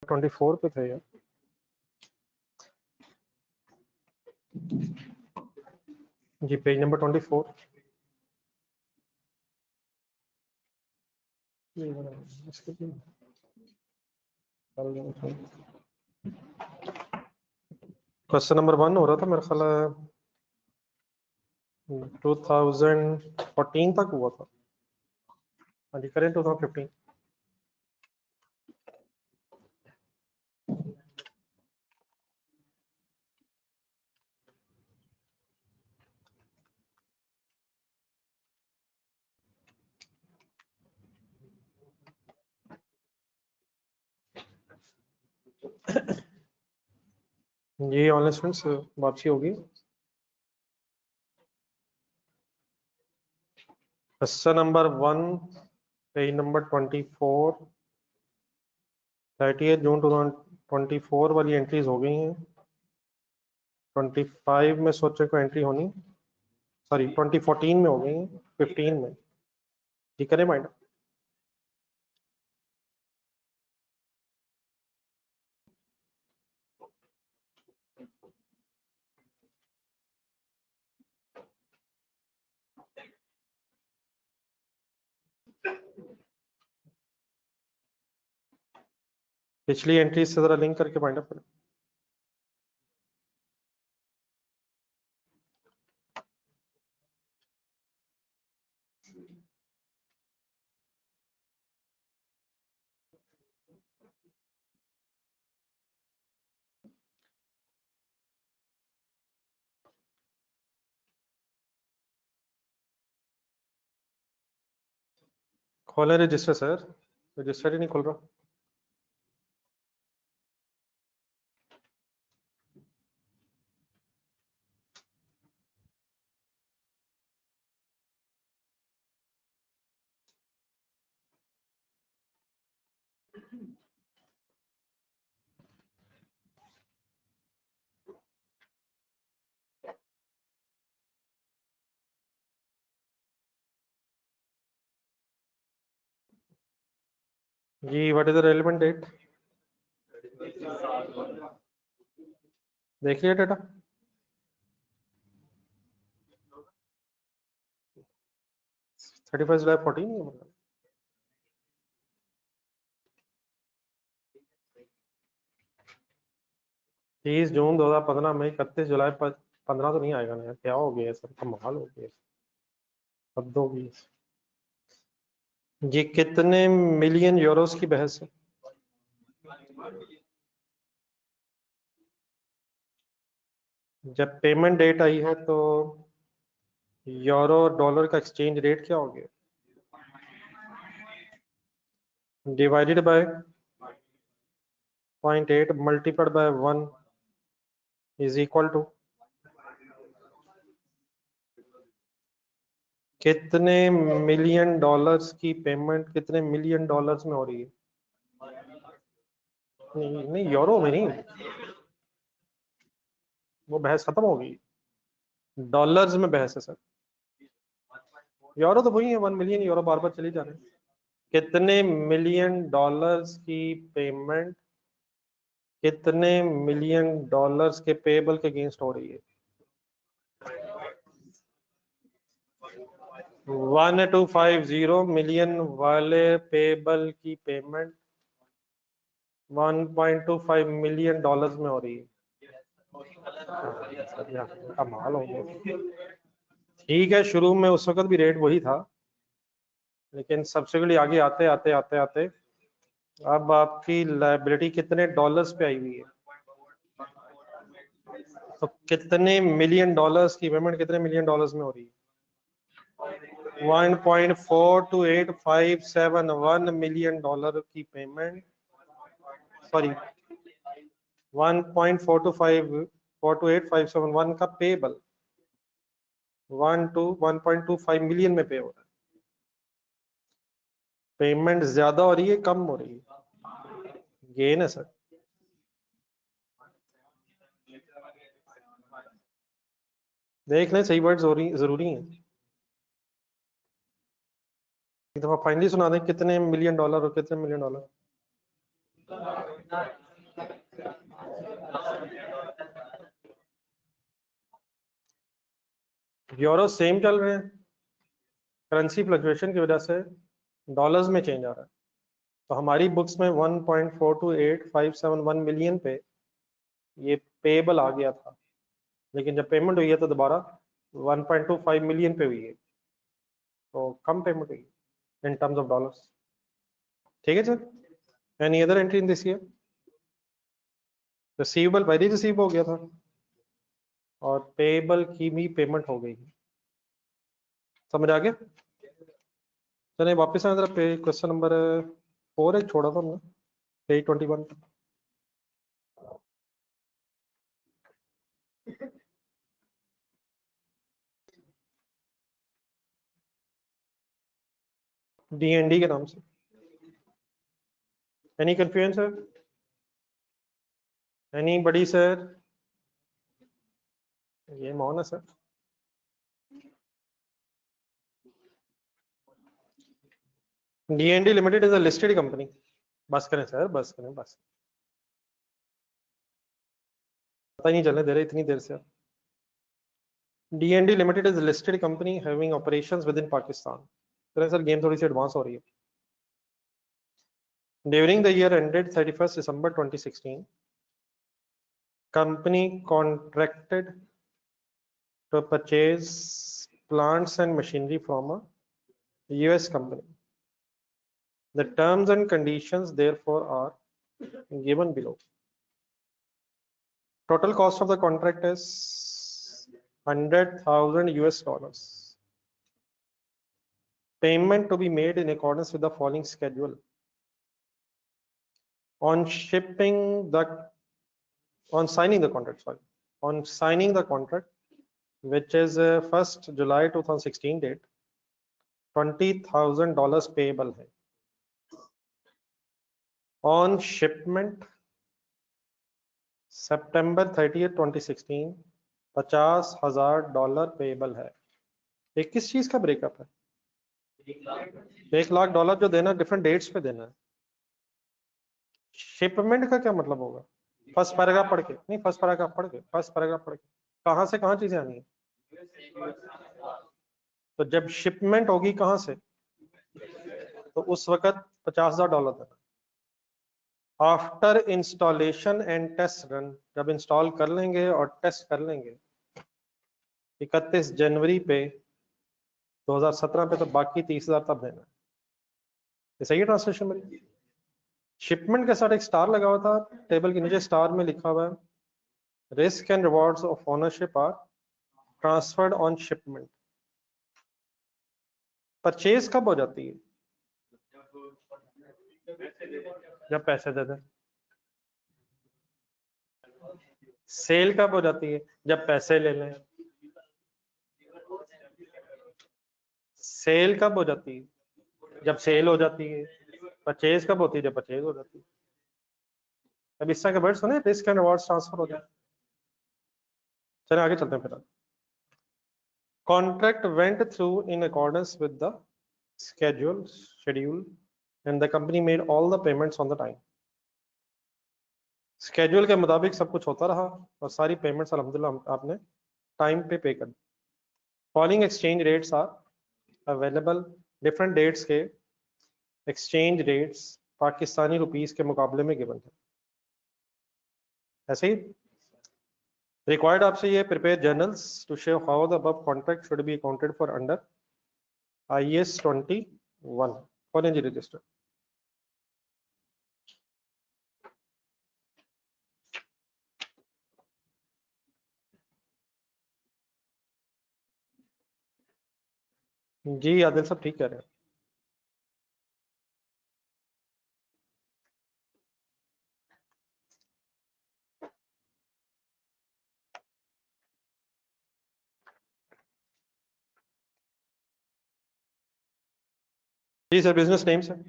24 पे थे यार। जी पेज नंबर 24। क्वेश्चन नंबर 1 हो रहा था मेरे ख्याल 2014 तक हुआ था। हाँ जी करें 2015। ये ऑनलाइन स्टूडेंट्स वापसी होगी। क्वेश्चन नंबर 1 पेज नंबर 24 30 जून 2024 वाली एंट्रीज हो गई हैं। 25 में सोचे को एंट्री होनी, सॉरी 2014 में हो गई हैं, 15 में। ठीक है माइंड। पिछली एंट्री से जरा लिंक करके फाइंड अप करें। खोलें रजिस्टर सर, रजिस्टर ही नहीं खुल रहा। जी what is the relevant date? देख लिया data? Thirty first July 14। 30 June 2015 में 31 जुलाई 15 तो नहीं आएगा ना यार, क्या हो गया सर, कमाल हो गया, हद होगी। ये कितने मिलियन यूरोस की बहस है? जब पेमेंट डेट आई है तो यूरो डॉलर का एक्सचेंज रेट क्या हो गया? Divided by 0.8 multiplied by 1 is equal to कितने मिलियन डॉलर्स की पेमेंट कितने मिलियन डॉलर्स में हो रही है? नहीं, नहीं यूरो में नहीं, वो बहस खत्म हो गई। डॉलर्स में बहस है सर। यूरो तो वही है, 1 मिलियन यूरो बार बार चली जा रहे हैं। कितने मिलियन डॉलर्स की पेमेंट कितने मिलियन डॉलर्स के पेबल के अगेंस्ट हो रही है? 1250 मिलियन वाले पेबल की पेमेंट 1.25 मिलियन डॉलर्स में हो रही है। कमाल हो गया। ठीक है, शुरू में उस वक्त भी रेट वही था, लेकिन सब्सिक्वेंटली आगे आते आते आते आते अब आपकी लायबिलिटी कितने डॉलर्स पे आई हुई है? तो कितने मिलियन डॉलर्स की पेमेंट कितने मिलियन डॉलर्स में हो रही है? 1.428571 मिलियन डॉलर की पेमेंट, सॉरी 1.428571 का पेबल 1.25 मिलियन में पे हो रहा है। पेमेंट ज्यादा हो रही है कम हो रही है? गेन है सर। देख लें, सही वर्ड्स जरूरी हैं। एक दफा फाइनली सुना दें कितने मिलियन डॉलर और कितने मिलियन डॉलर। यूरो सेम चल रहे हैं, करेंसी फ्लक्चुएशन की वजह से डॉलर्स में चेंज आ रहा है। तो हमारी बुक्स में 1.428571 मिलियन पे ये पेएबल आ गया था, लेकिन जब पेमेंट हुई है तो दोबारा 1.25 मिलियन पे हुई है, तो कम पेमेंट हुई इन टर्म्स ऑफ डॉलर्स। ठीक है sir. Any other entry in this year? Receivable पहले रिसीव हो गया था और पेएबल की भी पेमेंट हो गई है। समझ आ गया? चलिए वापस आए जरा पे, क्वेश्चन नंबर 4 एक छोड़ा था हमने, पेज 21। DND के नाम से। Any confusion sir? एनी बड़ी सर? ये मौन है sir. DND limited is a listed company. बस करें सर, बस करें, बस पता ही नहीं चलने दे रहे इतनी देर से। DND limited is listed company having operations with in Pakistan. करें सर, गेम थोड़ी सी एडवांस हो रही है। During the year ended 31st December 2016, company contracted to purchase plants and machinery from a US company. The terms and conditions therefore are given below. Total cost of the contract is 100,000 US dollars. Payment to be made in accordance with the following schedule. On signing the contract, which is 1st July 2016 date, $20,000 payable है. On shipment September 30th 2016, $50,000 payable है। ये किस चीज का breakup है? $1,00,000 जो देना different dates पे देना है। शिपमेंट का क्या मतलब होगा? फर्स्ट पैराग्राफ पढ़ के नहीं, फर्स्ट पैराग्राफ पढ़ के कहां से कहां चीजें आनी है? तो जब शिपमेंट होगी कहां से, तो उस वक्त $50,000 देना। After installation and test run, जब इंस्टॉल कर लेंगे और टेस्ट कर लेंगे 31 जनवरी पे 2017 पे, तो बाकी 30,000 तब देना है। ये सही है ट्रांसलेशन मेरी? शिपमेंट के साथ एक स्टार लगा हुआ था, टेबल के नीचे स्टार में लिखा हुआ है risk and rewards of ownership are transferred on shipment. Purchase कब हो जाती है? जब पैसे दे दें। सेल कब हो जाती है? जब पैसे ले लें। सेल कब हो जाती है? जब सेल हो जाती है। परचेज कब होती है? जब परचेज हो जाती है। अब इस तरह के वर्ड सुने, रिस्क एंड रिवॉर्ड्स ट्रांसफर हो जाए। चलिए आगे चलते हैं फिर। Contract went through in accordance with the schedule, and the company made all the payments on the time. Schedule के मुताबिक सब कुछ होता रहा और सारी पेमेंट्स अल्हम्दुलिल्लाह आपने टाइम पे पे कर। Following exchange rates are available. Different dates के एक्सचेंज रेट्स पाकिस्तानी रुपीस के मुकाबले में गिवन है। ऐसे ही रिक्वायर्ड आपसे ये prepare journals to show how the above contract should be accounted for under IAS 21 for NG register. जी आदिल सब ठीक कह रहे हैं। जी sir, business name sir,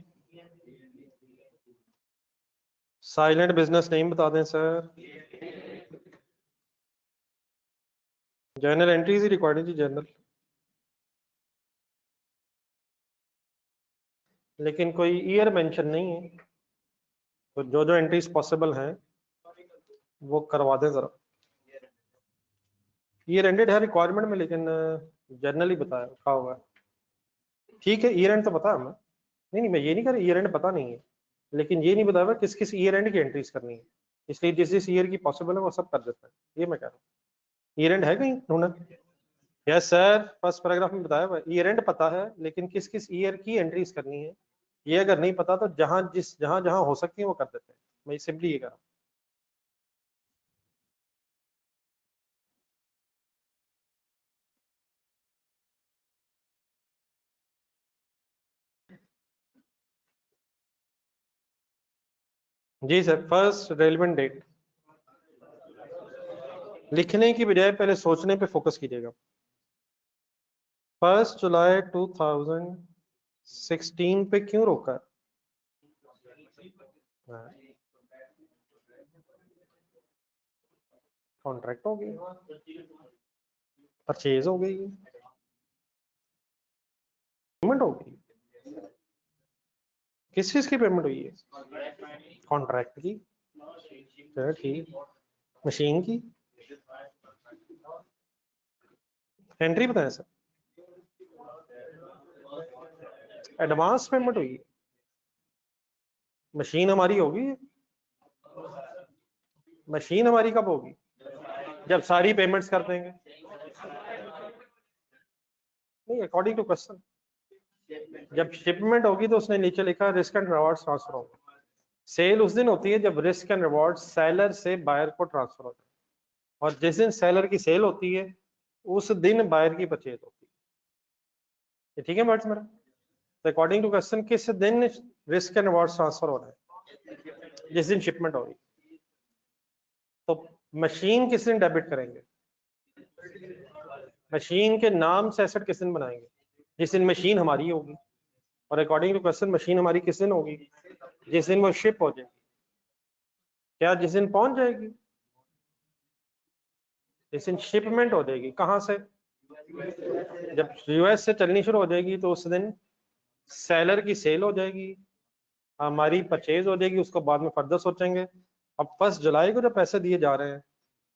silent business name बता दें सर। जर्नल एंट्रीज ही रिकॉर्ड है जी, जर्नल, लेकिन कोई ईयर मेंशन नहीं है। तो जो जो एंट्रीज पॉसिबल हैं वो करवा दें जरा। ईयर एंडेड है रिक्वायरमेंट में, लेकिन जनरली बताया क्या होगा। ठीक है, ईयर एंड तो पता है हमें, नहीं मैं ये नहीं कर रहा ईयर एंड पता नहीं है, लेकिन ये नहीं बताया हुआ किस किस ईयर एंड की एंट्रीज करनी है, इसलिए जिस जिस ईयर की पॉसिबल है वो सब कर देते हैं, ये मैं कह रहा हूँ। ईयर एंड है कहीं ढूंढना? यस सर, फर्स्ट पैराग्राफ में बताया हुआ ईयर एंड पता है, लेकिन किस किस ईयर की एंट्रीज करनी है ये अगर नहीं पता तो जहां जहां हो सकती है वो कर देते हैं। मैं सिंपली ये कह रहा हूँ। जी सर, फर्स्ट रेलिवेंट डेट लिखने की बजाय पहले सोचने पे फोकस कीजिएगा। 1 जुलाई 2016 पे क्यों रोका है? कॉन्ट्रैक्ट हो गई, परचेज हो गई, पेमेंट हो गई। किस चीज की पेमेंट हुई है? कॉन्ट्रैक्ट की। चलो ठीक, मशीन की एंट्री बताएं सर। एडवांस पेमेंट हुई है, मशीन हमारी होगी। मशीन हमारी कब होगी? जब सारी पेमेंट्स कर देंगे। नहीं, अकॉर्डिंग टू क्वेश्चन जब शिपमेंट होगी तो उसने नीचे लिखा रिस्क एंड रिवॉर्ड्स ट्रांसफर होगा। सेल उस दिन होती है जब रिस्क एंड रिवॉर्ड सेलर से बायर को ट्रांसफर होता है, और जिस दिन सेलर की सेल होती है उस दिन बायर की परचेज होती है। ठीक है बर्ड्स मेरा, अकॉर्डिंग टू क्वेश्चन किस दिन रिस्क एंड रिवॉर्ड ट्रांसफर हो रहा है? जिस दिन शिपमेंट हो रही। तो मशीन किस दिन डेबिट करेंगे? मशीन के नाम से एसेट किस दिन बनाएंगे? जिस दिन मशीन हमारी होगी, और अकॉर्डिंग टू क्वेश्चन मशीन हमारी किस दिन होगी? जिस दिन वो शिप हो जाएगी। क्या जिस दिन पहुंच जाएगी? जिस दिन शिपमेंट हो जाएगी। कहां से? जब यूएस से चलनी शुरू हो जाएगी तो उस दिन सेलर की सेल हो जाएगी, हमारी परचेज हो जाएगी, उसको बाद में फर्दर सोचेंगे। अब 1 जुलाई को जो पैसे दिए जा रहे हैं,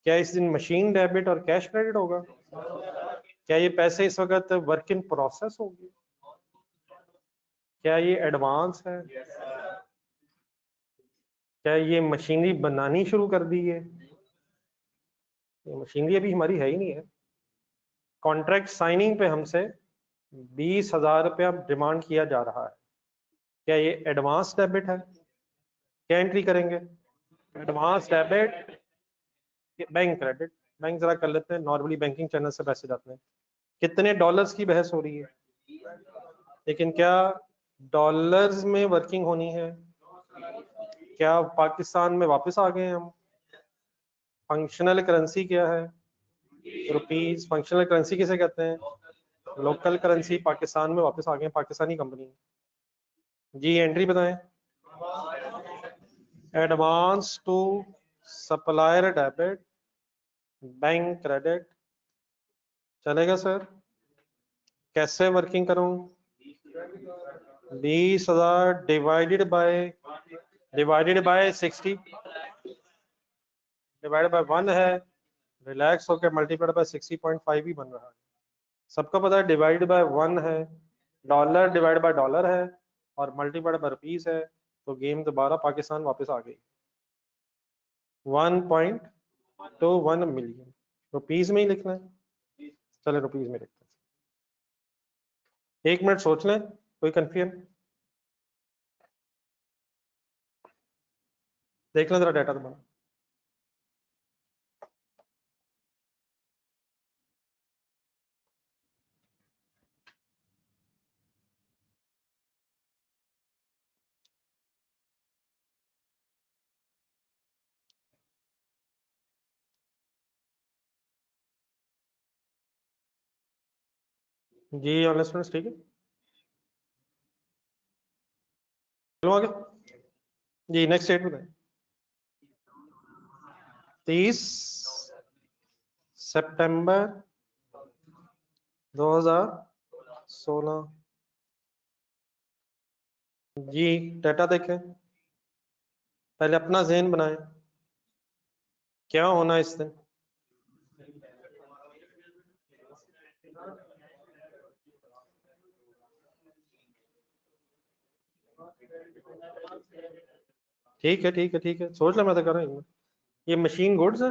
क्या इस दिन मशीन डेबिट और कैश क्रेडिट होगा? क्या ये पैसे इस वक्त वर्क इन प्रोसेस होगी? क्या ये एडवांस है? क्या ये मशीनरी बनानी शुरू कर दी है? ये मशीनरी अभी हमारी है ही नहीं है। कॉन्ट्रैक्ट साइनिंग पे हमसे 20,000 रुपया डिमांड किया जा रहा है। क्या ये एडवांस डेबिट है? क्या एंट्री करेंगे? Advance debit, bank credit. Bank जरा कर लेते हैं, नॉर्मली बैंकिंग चैनल से पैसे जाते हैं। कितने डॉलर्स की बहस हो रही है, लेकिन क्या डॉलर्स में वर्किंग होनी है? क्या पाकिस्तान में वापस आ गए हम? फंक्शनल करेंसी क्या है? रुपीज। फंक्शनल करेंसी किसे कहते हैं? Local currency. पाकिस्तान में वापस आ गए, पाकिस्तानी कंपनी। जी एंट्री बताएं। Advance to supplier debit, bank credit. चलेगा सर? कैसे वर्किंग करूं? 20,000 डिवाइडेड बाय 60 डिवाइडेड बाय 1 है, रिलैक्स होकर मल्टीप्लाइड बाय 60.5 ही बन रहा है। सबको पता है डिवाइड बाय 1 है, डॉलर डिवाइड बाय डॉलर है, और मल्टीप्लाइड बाय रुपीस है, तो गेम दोबारा पाकिस्तान वापस आ गई। 1.21 मिलियन रुपीस में ही लिखना है। चले रुपीस में लिखते हैं, 1 मिनट सोच लें, कोई कंफ्यूजन? देख लें जरा डाटा तुम्हारा। जी ऑनलाइन स्टूडेंट्स ठीक है, चलो आगे। जी नेक्स्ट डेट बताएं। 30 सितंबर 2016। जी डाटा देखें। पहले अपना ज़हन बनाएं, क्या होना इस दिन। ठीक है ठीक है ठीक है, सोच लो, मैं तो कर रहा हूँ। ये मशीन गुड्स है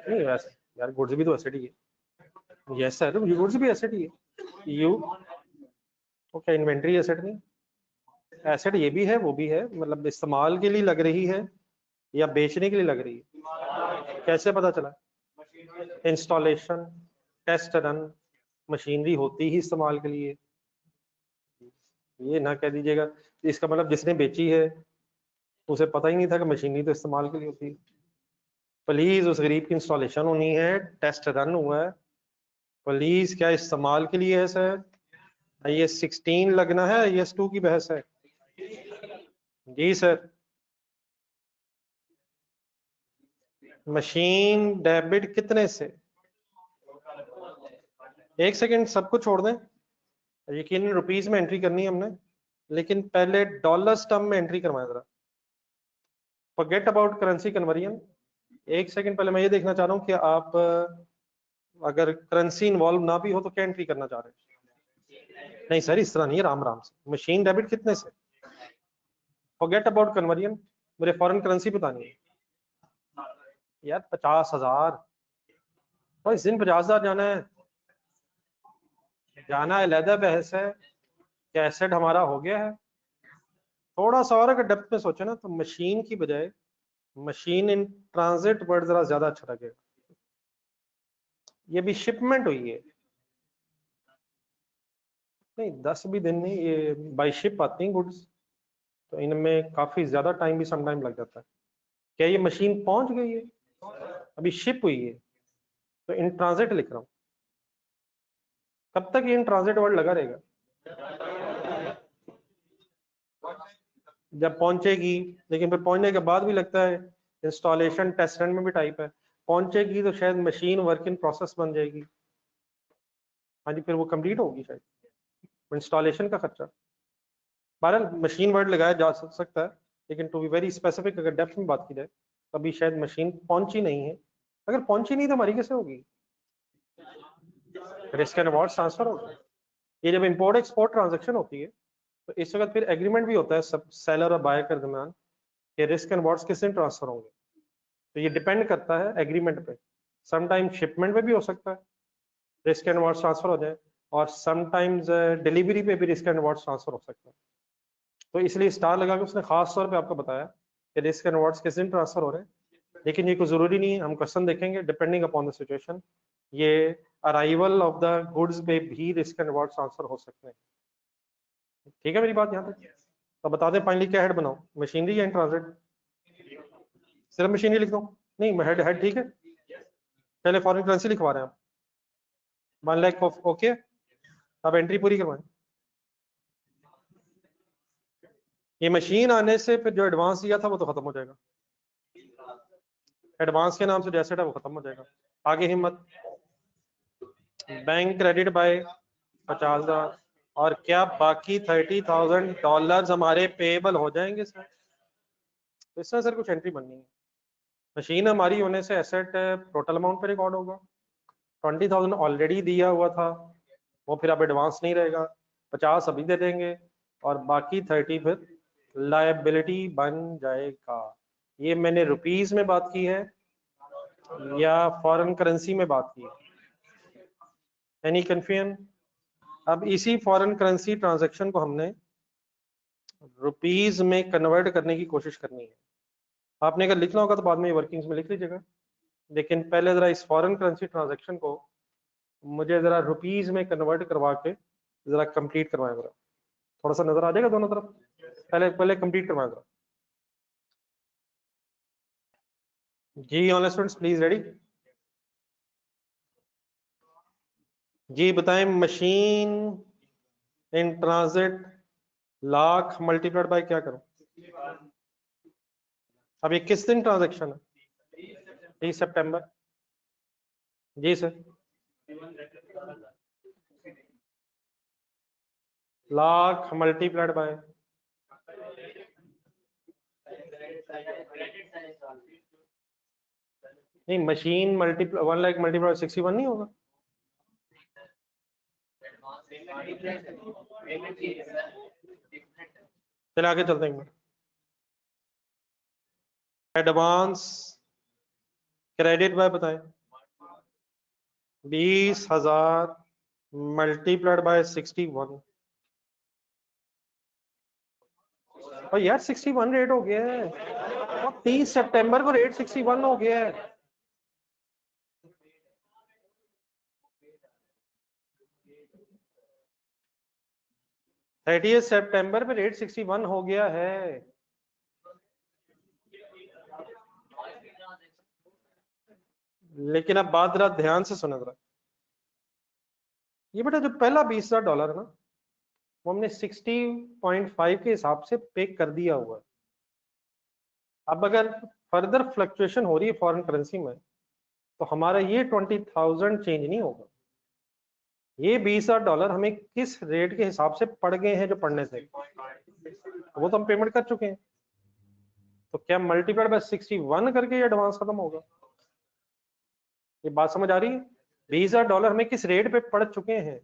नहीं वैसे यार, गुड्स भी तो एसेट ही है। यस सर, ये गुड्स भी एसेट ही है। यू ओके, इन्वेंट्री एसेट नहीं, एसेट ये भी है वो भी है, मतलब इस्तेमाल के लिए लग रही है या बेचने के लिए लग रही है, कैसे पता चला। इंस्टॉलेशन, टेस्ट रन, मशीनरी होती ही इस्तेमाल के लिए। ये ना कह दीजिएगा इसका मतलब जिसने बेची है उसे पता ही नहीं था कि मशीनरी तो इस्तेमाल के लिए होती है। प्लीज उस गरीब की इंस्टॉलेशन होनी है, टेस्ट रन हुआ है, प्लीज क्या इस्तेमाल के लिए है सर। IS-16 लगना है, IS-2 की बहस है। जी सर। मशीन डेबिट कितने से, एक सेकंड सबको छोड़ दें, यकीन रुपीस में एंट्री करनी है हमने, लेकिन पहले डॉलर्स टर्म में एंट्री करवाएं जरा। Forget about currency conversion. एक सेकंड पहले मैं ये देखना चाह रहा हूँ कि आप अगर करेंसी इन्वॉल्व ना भी हो तो क्या एंट्री करना चाह रहे हैं। नहीं सर इस तरह नहीं है, राम राम से। मशीन डेबिट कितने से, फॉरगेट अबाउट कन्वर्जन, मुझे फॉरेन करेंसी बतानी है। यार 50,000, और इस दिन 50,000 जाना है, जाना अलहदा बहस है कि एसेट हमारा हो गया है। थोड़ा सा और अगर डेप्थ में सोचे ना तो मशीन की बजाय मशीन इन ट्रांजिट वर्ड जरा ज्यादा अच्छा लगेगा। ये भी शिपमेंट हुई है, नहीं 10 भी दिन नहीं, ये बाई शिप आती हैं गुड्स, तो इनमें काफी ज्यादा टाइम भी सम टाइम लग जाता है। क्या ये मशीन पहुंच गई है, अभी शिप हुई है, तो इन ट्रांजिट लिख रहा हूँ। कब तक ये इन ट्रांजिट वर्ड लगा रहेगा, जब पहुंचेगी। लेकिन फिर पहुंचने के बाद भी लगता है इंस्टॉलेशन टेस्ट रन में भी टाइप है, पहुंचेगी तो शायद मशीन वर्क इन प्रोसेस बन जाएगी। हाँ जी, फिर वो कंप्लीट होगी शायद, इंस्टॉलेशन का खर्चा। बहरहाल मशीन वर्ड लगाया जा सकता है, लेकिन टू बी वेरी स्पेसिफिक अगर डेप्थ में बात की जाए तो अभी शायद मशीन पहुंची नहीं है। अगर पहुंची नहीं तो हमारी कैसे होगी, रिस्क एंड अवॉर्ड ट्रांसफर होगा। ये जब इंपोर्ट एक्सपोर्ट ट्रांजेक्शन होती है तो इस वक्त फिर एग्रीमेंट भी होता है सब सेलर और बायर के दरमियान कि रिस्क एंड अवॉर्ड्स किस दिन ट्रांसफर होंगे। तो ये डिपेंड करता है एग्रीमेंट पे, समटाइम शिपमेंट पे भी हो सकता है रिस्क एंड अवॉर्ड्स ट्रांसफर हो जाए, और समटाइम्स डिलीवरी पे भी रिस्क एंड अवॉर्ड्स ट्रांसफर हो सकता है। तो इसलिए स्टार लगा के उसने खास तौर पे आपको बताया कि रिस्क एंड अवॉर्ड्स किस दिन ट्रांसफर हो रहे हैं। लेकिन ये कोई जरूरी नहीं है, हम क्वेश्चन देखेंगे डिपेंडिंग अपॉन द सिचुएशन। ये अराइवल ऑफ द गुड्स पे भी रिस्क एंड अवॉर्ड्स ट्रांसफर हो सकते हैं। ठीक है मेरी बात यहाँ तक। तो बता दें फाइनली क्या हेड बनाओ, मशीनरी या इन ट्रांजिट। सिर्फ मशीनरी लिख दो, नहीं हेड हेड ठीक है। पहले फॉरेन करेंसी लिखवा रहे हैं आप, 1 लाख ओके। अब एंट्री पूरी करवाएं। ये मशीन आने से फिर जो एडवांस दिया था वो तो खत्म हो जाएगा, एडवांस के नाम से जो एसेट है वो खत्म हो जाएगा। आगे हिम्मत, बैंक क्रेडिट बाय 50,000, और क्या बाकी $30,000 हमारे पेएबल हो जाएंगे सर। तो इसमें सर कुछ एंट्री बननी है, मशीन हमारी होने से एसेट टोटल अमाउंट पे रिकॉर्ड होगा। 20,000 ऑलरेडी दिया हुआ था, वो फिर अब एडवांस नहीं रहेगा, 50 अभी दे देंगे और बाकी 30 फिर लायबिलिटी बन जाएगा। ये मैंने रुपीस में बात की है या फॉरेन करेंसी में बात की, एनी कंफ्यूजन। अब इसी फॉरेन करेंसी ट्रांजैक्शन को हमने रुपीस में कन्वर्ट करने की कोशिश करनी है। आपने अगर लिखना होगा तो बाद में वर्किंग्स में लिख लीजिएगा, लेकिन पहले जरा इस फॉरेन करेंसी ट्रांजैक्शन को मुझे जरा रुपीस में कन्वर्ट करवा के जरा कंप्लीट करवाएं जरा, थोड़ा सा नजर आ जाएगा दोनों तरफ। पहले पहले कंप्लीट करवाएं जरा। जी ऑनलाइन स्टूडेंट्स प्लीज रेडी। जी बताएं, machine in transit lakh multiplied by क्या करूं। अब ये किस दिन ट्रांजैक्शन है, 30 सितंबर। जी सर, लाख मल्टीप्लाइड बाय नहीं, मशीन मल्टीप्लाई 1 लाख मल्टीप्लाई 61 नहीं होगा? चले आगे चलते हैं। एडवांस क्रेडिट बाय बताएं। 20,000 मल्टीप्लाइड बाय 61। और यार 61 रेट हो गया है, और 30 सितंबर को रेट 61 हो गया है। थर्टी सितंबर पे रेट 61 हो गया है। लेकिन अब बात जरा ध्यान से सुना जरा, ये बेटा जो पहला $20,000 है ना, वो हमने 60.5 के हिसाब से पे कर दिया हुआ है। अब अगर फर्दर फ्लक्चुएशन हो रही है फॉरेन करेंसी में, तो हमारा ये 20,000 चेंज नहीं होगा। ये $20,000 हमें किस रेट के हिसाब से पड़ गए हैं जो पढ़ने थे, वो तो हम पेमेंट कर चुके हैं। तो क्या मल्टीप्लाइड बाय 61 करके ये एडवांस खत्म होगा? ये बात समझ आ रही है? $20,000 हमें किस रेट पे पड़ चुके हैं।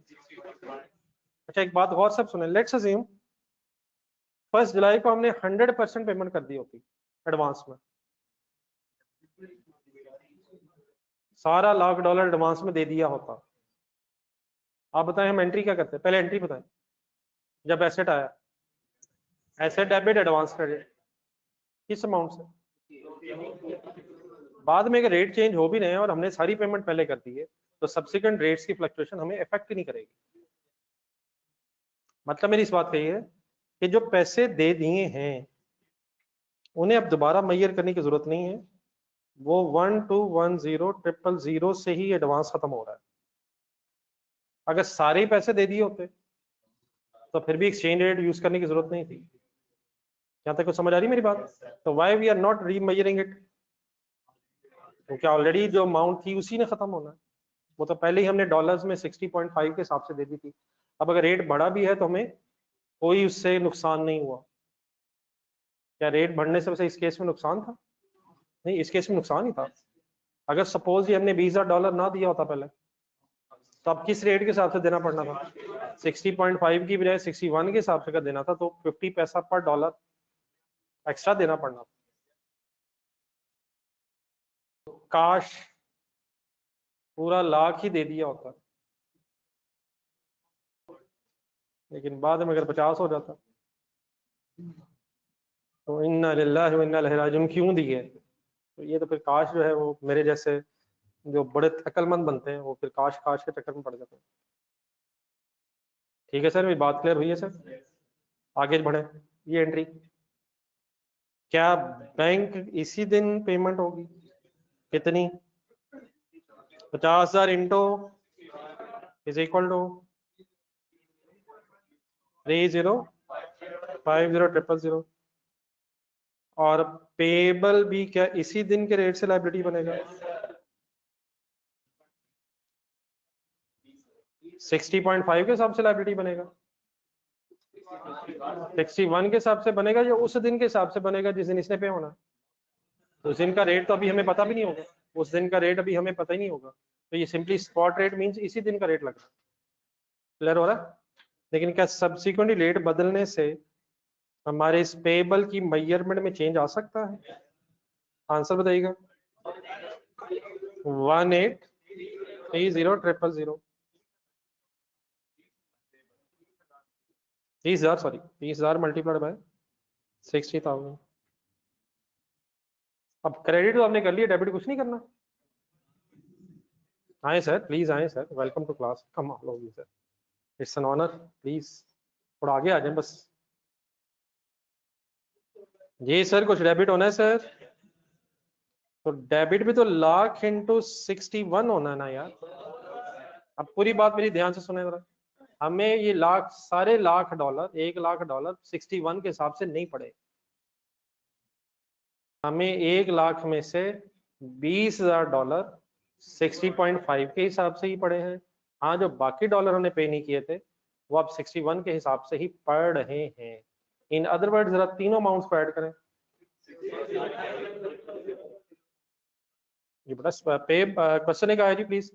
अच्छा एक बात गौर से सुने, लेट्स अज्यूम 1 जुलाई को हमने 100% पेमेंट कर दी होती एडवांस में, सारा $1,00,000 एडवांस में दे दिया होता। आप बताएं हम एंट्री क्या करते हैं? पहले एंट्री बताएं। जब एसेट आया, एसेट डेबिट एडवांस क्रेडिट, किस अमाउंट से? बाद में अगर रेट चेंज हो भी रहे हैं और हमने सारी पेमेंट पहले कर दी है, तो सब्सिक्वेंट रेट्स की फ्लक्चुएशन हमें इफेक्ट नहीं करेगी। मतलब मेरी इस बात कही है कि जो पैसे दे दिए हैं उन्हें अब दोबारा मैयर करने की जरूरत नहीं है। वो 12100000 से ही एडवांस खत्म हो रहा है। अगर सारे ही पैसे दे दिए होते तो फिर भी एक्सचेंज रेट यूज करने की जरूरत नहीं थी। यहां तक कुछ समझ आ रही मेरी बात? तो why we are not remeasuring it, क्योंकि ऑलरेडी जो अमाउंट थी उसी ने खत्म होना है। वो तो पहले ही हमने डॉलर्स में 60.5 के हिसाब से दे दी थी। अब अगर रेट बढ़ा भी है तो हमें कोई उससे नुकसान नहीं हुआ। क्या रेट बढ़ने से इस केस में नुकसान था? नहीं, इस केस में नुकसान ही था। अगर सपोज ये हमने $20,000 ना दिया होता पहले, तो अब किस रेट के हिसाब से देना पड़ना था? 60.5 की बजाय 61 के हिसाब से कर देना था, तो 50 पैसा पर डॉलर एक्स्ट्रा देना पड़ना था। काश पूरा $1,00,000 ही दे दिया होता, लेकिन बाद में अगर 50 हो जाता तो इन्ना लिल्लाहि व इन्ना इलैहि राजिऊन क्यों दिए? तो ये तो फिर काश जो है वो मेरे जैसे जो बड़े अक्लमंद बनते हैं वो फिर काश काश के चक्कर में पड़ जाते हैं। ठीक है सर, मेरी बात क्लियर हुई है सर? आगे बढ़े। ये एंट्री क्या बैंक इसी दिन पेमेंट होगी? कितनी? 50,000 इंटू इज इक्वल टू 30500000। और पेबल भी क्या इसी दिन के रेट से लायबिलिटी बनेगा? 60.5 के हिसाब से लायबिलिटी बनेगा? 61 के हिसाब से बनेगा या उस दिन के हिसाब से बनेगा जिस दिन इसने पे होना? उस दिन का रेट तो अभी हमें पता भी नहीं होगा, उस दिन का रेट अभी हमें पता ही नहीं होगा। तो ये सिंपली स्पॉट रेट मींस इसी दिन का रेट लग रहा है। क्लियर हो रहा है? लेकिन क्या सब्सिक्वेंटली रेट बदलने से हमारे इस पेबल की मेजरमेंट में चेंज आ सकता है? आंसर बताइएगा। 18300000 30,000 सॉरी 30,000 मल्टीप्लाइड बाय 60,000। अब क्रेडिट तो आपने कर लिया, डेबिट कुछ नहीं करना। आए सर, प्लीज आए sir, welcome to class, come all of you sir, it's an honour, please थोड़ा आगे आ जाए बस। जी सर, कुछ डेबिट होना है सर? तो डेबिट भी तो $1,00,000 इंटू 61 होना है ना यार। अब पूरी बात मेरी ध्यान से सुने जरा, हमें ये लाख सारे $1,00,000 $1,00,000 61 के हिसाब से नहीं पड़े। हमें 1,00,000 में से $20,000 60.5 के हिसाब से ही पड़े हैं। हाँ, जो बाकी डॉलर हमने पे नहीं किए थे वो अब 61 के हिसाब से ही पड़ रहे हैं। इन अदर वर्ड जरा तीनों अमाउंट्स को ऐड करें। ये बेटा पे क्वेश्चन एक आया जी प्लीज,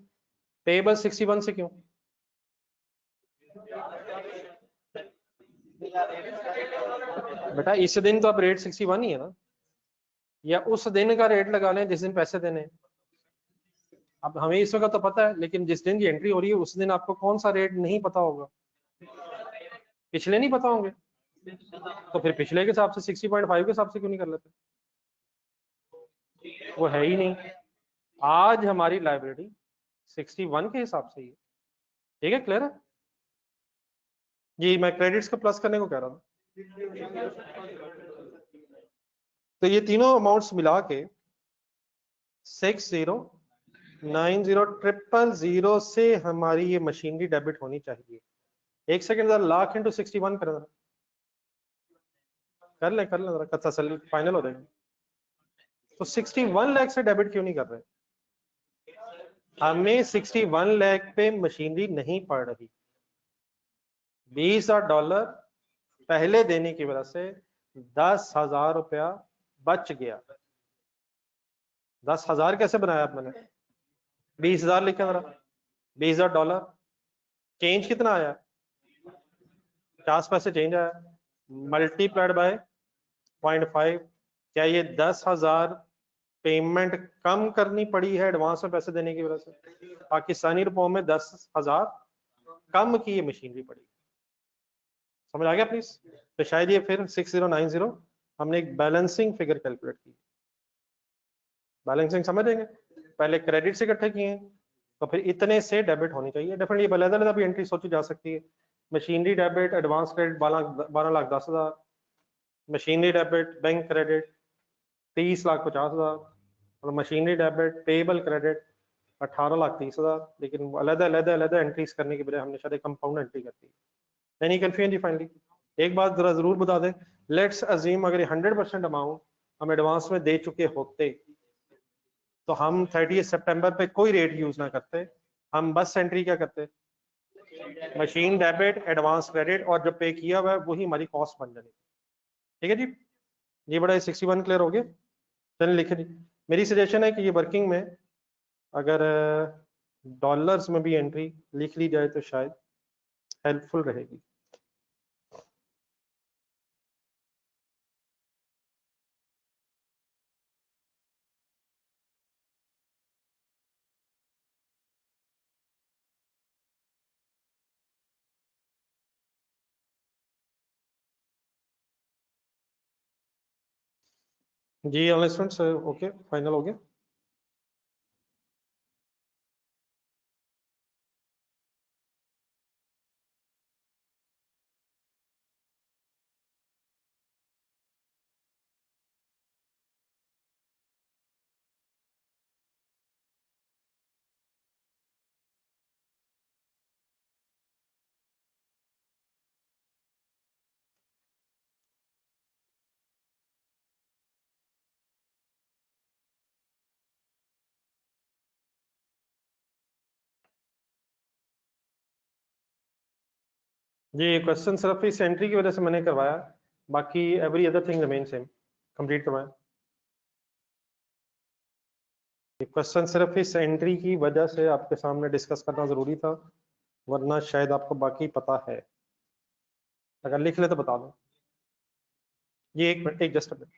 पेबल 61 से क्यों? बेटा इस दिन तो अब रेट 61 ही है ना, या उस दिन का रेट लगा लें जिस दिन पैसे देने हैं। अब हमें इस वक्त तो पता है, लेकिन जिस दिन की एंट्री हो रही है उस दिन आपको कौन सा रेट नहीं पता होगा, पिछले नहीं पता होंगे, तो फिर पिछले के हिसाब से 60.5 के हिसाब से क्यों नहीं कर लेते? वो है ही नहीं। आज हमारी लाइब्रेरी 61 के हिसाब से ही है। ठीक है, क्लियर है जी? मैं क्रेडिट्स को प्लस करने को कह रहा था। तो ये तीनों अमाउंट्स मिला के 60900000 से हमारी ये मशीनरी डेबिट होनी चाहिए। एक सेकंड जरा, लाख इंटू 61 कर लें जरा, तसल्ली फाइनल हो जाएगा। तो 61 लाख से डेबिट क्यों नहीं कर रहे? हमें 61 लाख पे मशीनरी नहीं पड़ रही। $20,000 पहले देने की वजह से 10,000 रुपया बच गया। 10,000 कैसे बनाया आप? मैंने 20,000 लिखा जरा, $20,000 चेंज कितना आया? 50 पैसे चेंज आया, मल्टीप्लाइड बाय 0.5। क्या ये 10,000 पेमेंट कम करनी पड़ी है एडवांस में पैसे देने की वजह से? पाकिस्तानी रुपयों में 10,000 कम की ये मशीनरी पड़ी। समझ आ गया प्लीज? तो शायद ये फिर 6090 हमने एक बैलेंसिंग फिगर कैलकुलेट की। बैलेंसिंग समझेंगे, पहले क्रेडिट से इकट्ठे किए तो फिर इतने से डेबिट होनी चाहिए। डेफिनेटली अलग-अलग भी एंट्री सोची जा सकती है। Machinery debit, advance credit 12,10,000, machinery debit, bank credit 30,50,000, और मशीनरी डेबिट, पेबल क्रेडिट 18,30,000। लेकिन अलग-अलग एंट्रीज करने की बजाय हमने शायद एक कंपाउंड एंट्री कर दी। नहीं कंफ्यूजन जी? फाइनली एक बात जरा जरूर बता दें, लेट्स अज्यूम अगर 100% अमाउंट हम एडवांस में दे चुके होते तो हम 30 सितंबर पे कोई रेट यूज ना करते, हम बस एंट्री क्या करते? मशीन डेबिट, एडवांस क्रेडिट, और जो पे किया हुआ है वही हमारी कॉस्ट बन जानी। ठीक है जी? ये बड़ा 61 क्लियर हो गया? चलिए लिखे जी। मेरी सजेशन है कि ये वर्किंग में अगर डॉलर्स में भी एंट्री लिख ली जाए तो शायद हेल्पफुल रहेगी। जी ऑनलाइन स्टूडेंट्स, ओके फाइनल हो गया? जी क्वेश्चन सिर्फ इस एंट्री की वजह से मैंने करवाया, बाकी every other thing remain same, complete करवाया। क्वेश्चन सिर्फ इस एंट्री की वजह से आपके सामने डिस्कस करना जरूरी था, वरना शायद आपको बाकी पता है। अगर लिख ले तो बता दो। ये एक मिनट, एक जस्ट मिनट।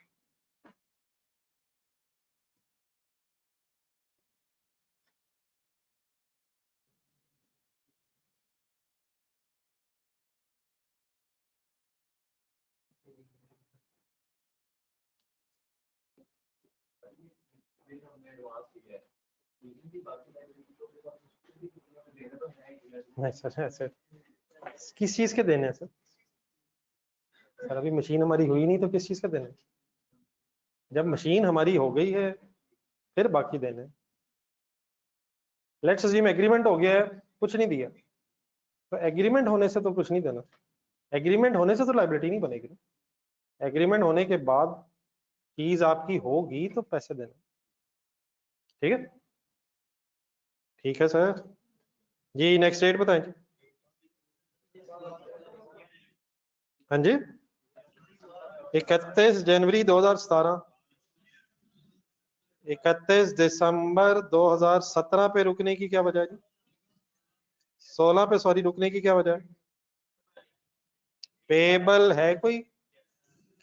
नहीं सर, ऐसे किस चीज के देने हैं सर? सर अभी मशीन हमारी हुई नहीं तो किस चीज के देने? जब मशीन हमारी हो गई है फिर बाकी देने। लेट्स अज्यूम एग्रीमेंट हो गया है, कुछ नहीं दिया, तो एग्रीमेंट होने से तो कुछ नहीं देना। एग्रीमेंट होने से तो लायबिलिटी नहीं बनेगी ना। एग्रीमेंट होने के बाद चीज आपकी होगी तो पैसे देना। ठीक है? ठीक है सर जी। नेक्स्ट डेट बताएं जी। हाँ जी, 31 जनवरी 2017। 31 दिसंबर 2017 पे रुकने की क्या वजह है जी? 16 पे सॉरी रुकने की क्या वजह है? पेबल है कोई?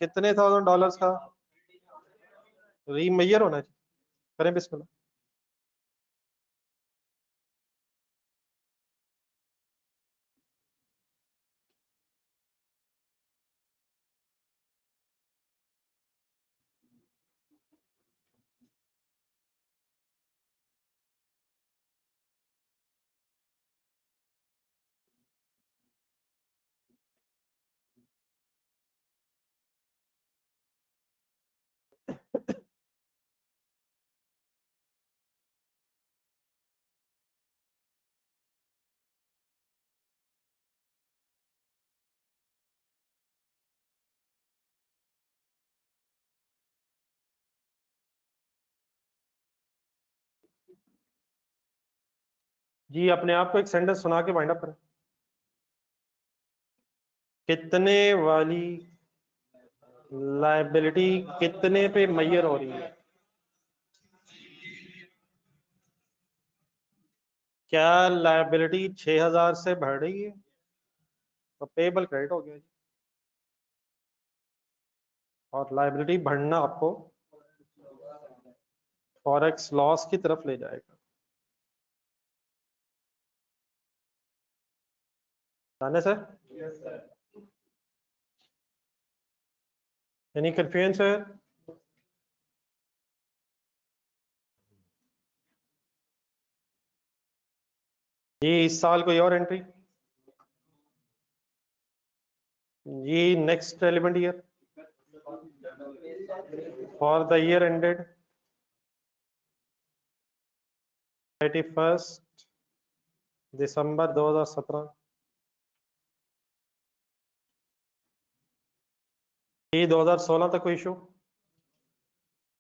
कितने $1000 का? रीमेजर होना चाहिए। करें बिस्मिल्लाह। जी अपने आप को एक सेंटेंस सुना के वाइंड अप करें। कितने वाली लायबिलिटी कितने पे मैयर हो रही है? क्या लायबिलिटी 6000 से बढ़ रही है तो पेबल क्रेडिट हो गया जी। और लायबिलिटी बढ़ना आपको फॉरेक्स लॉस की तरफ ले जाएगा। जाने सर एनी कंफ्यूजन सर? जी इस साल कोई और एंट्री? जी next relevant year for the year ended 31 December 2017। जी 2016 तक कोई इशू?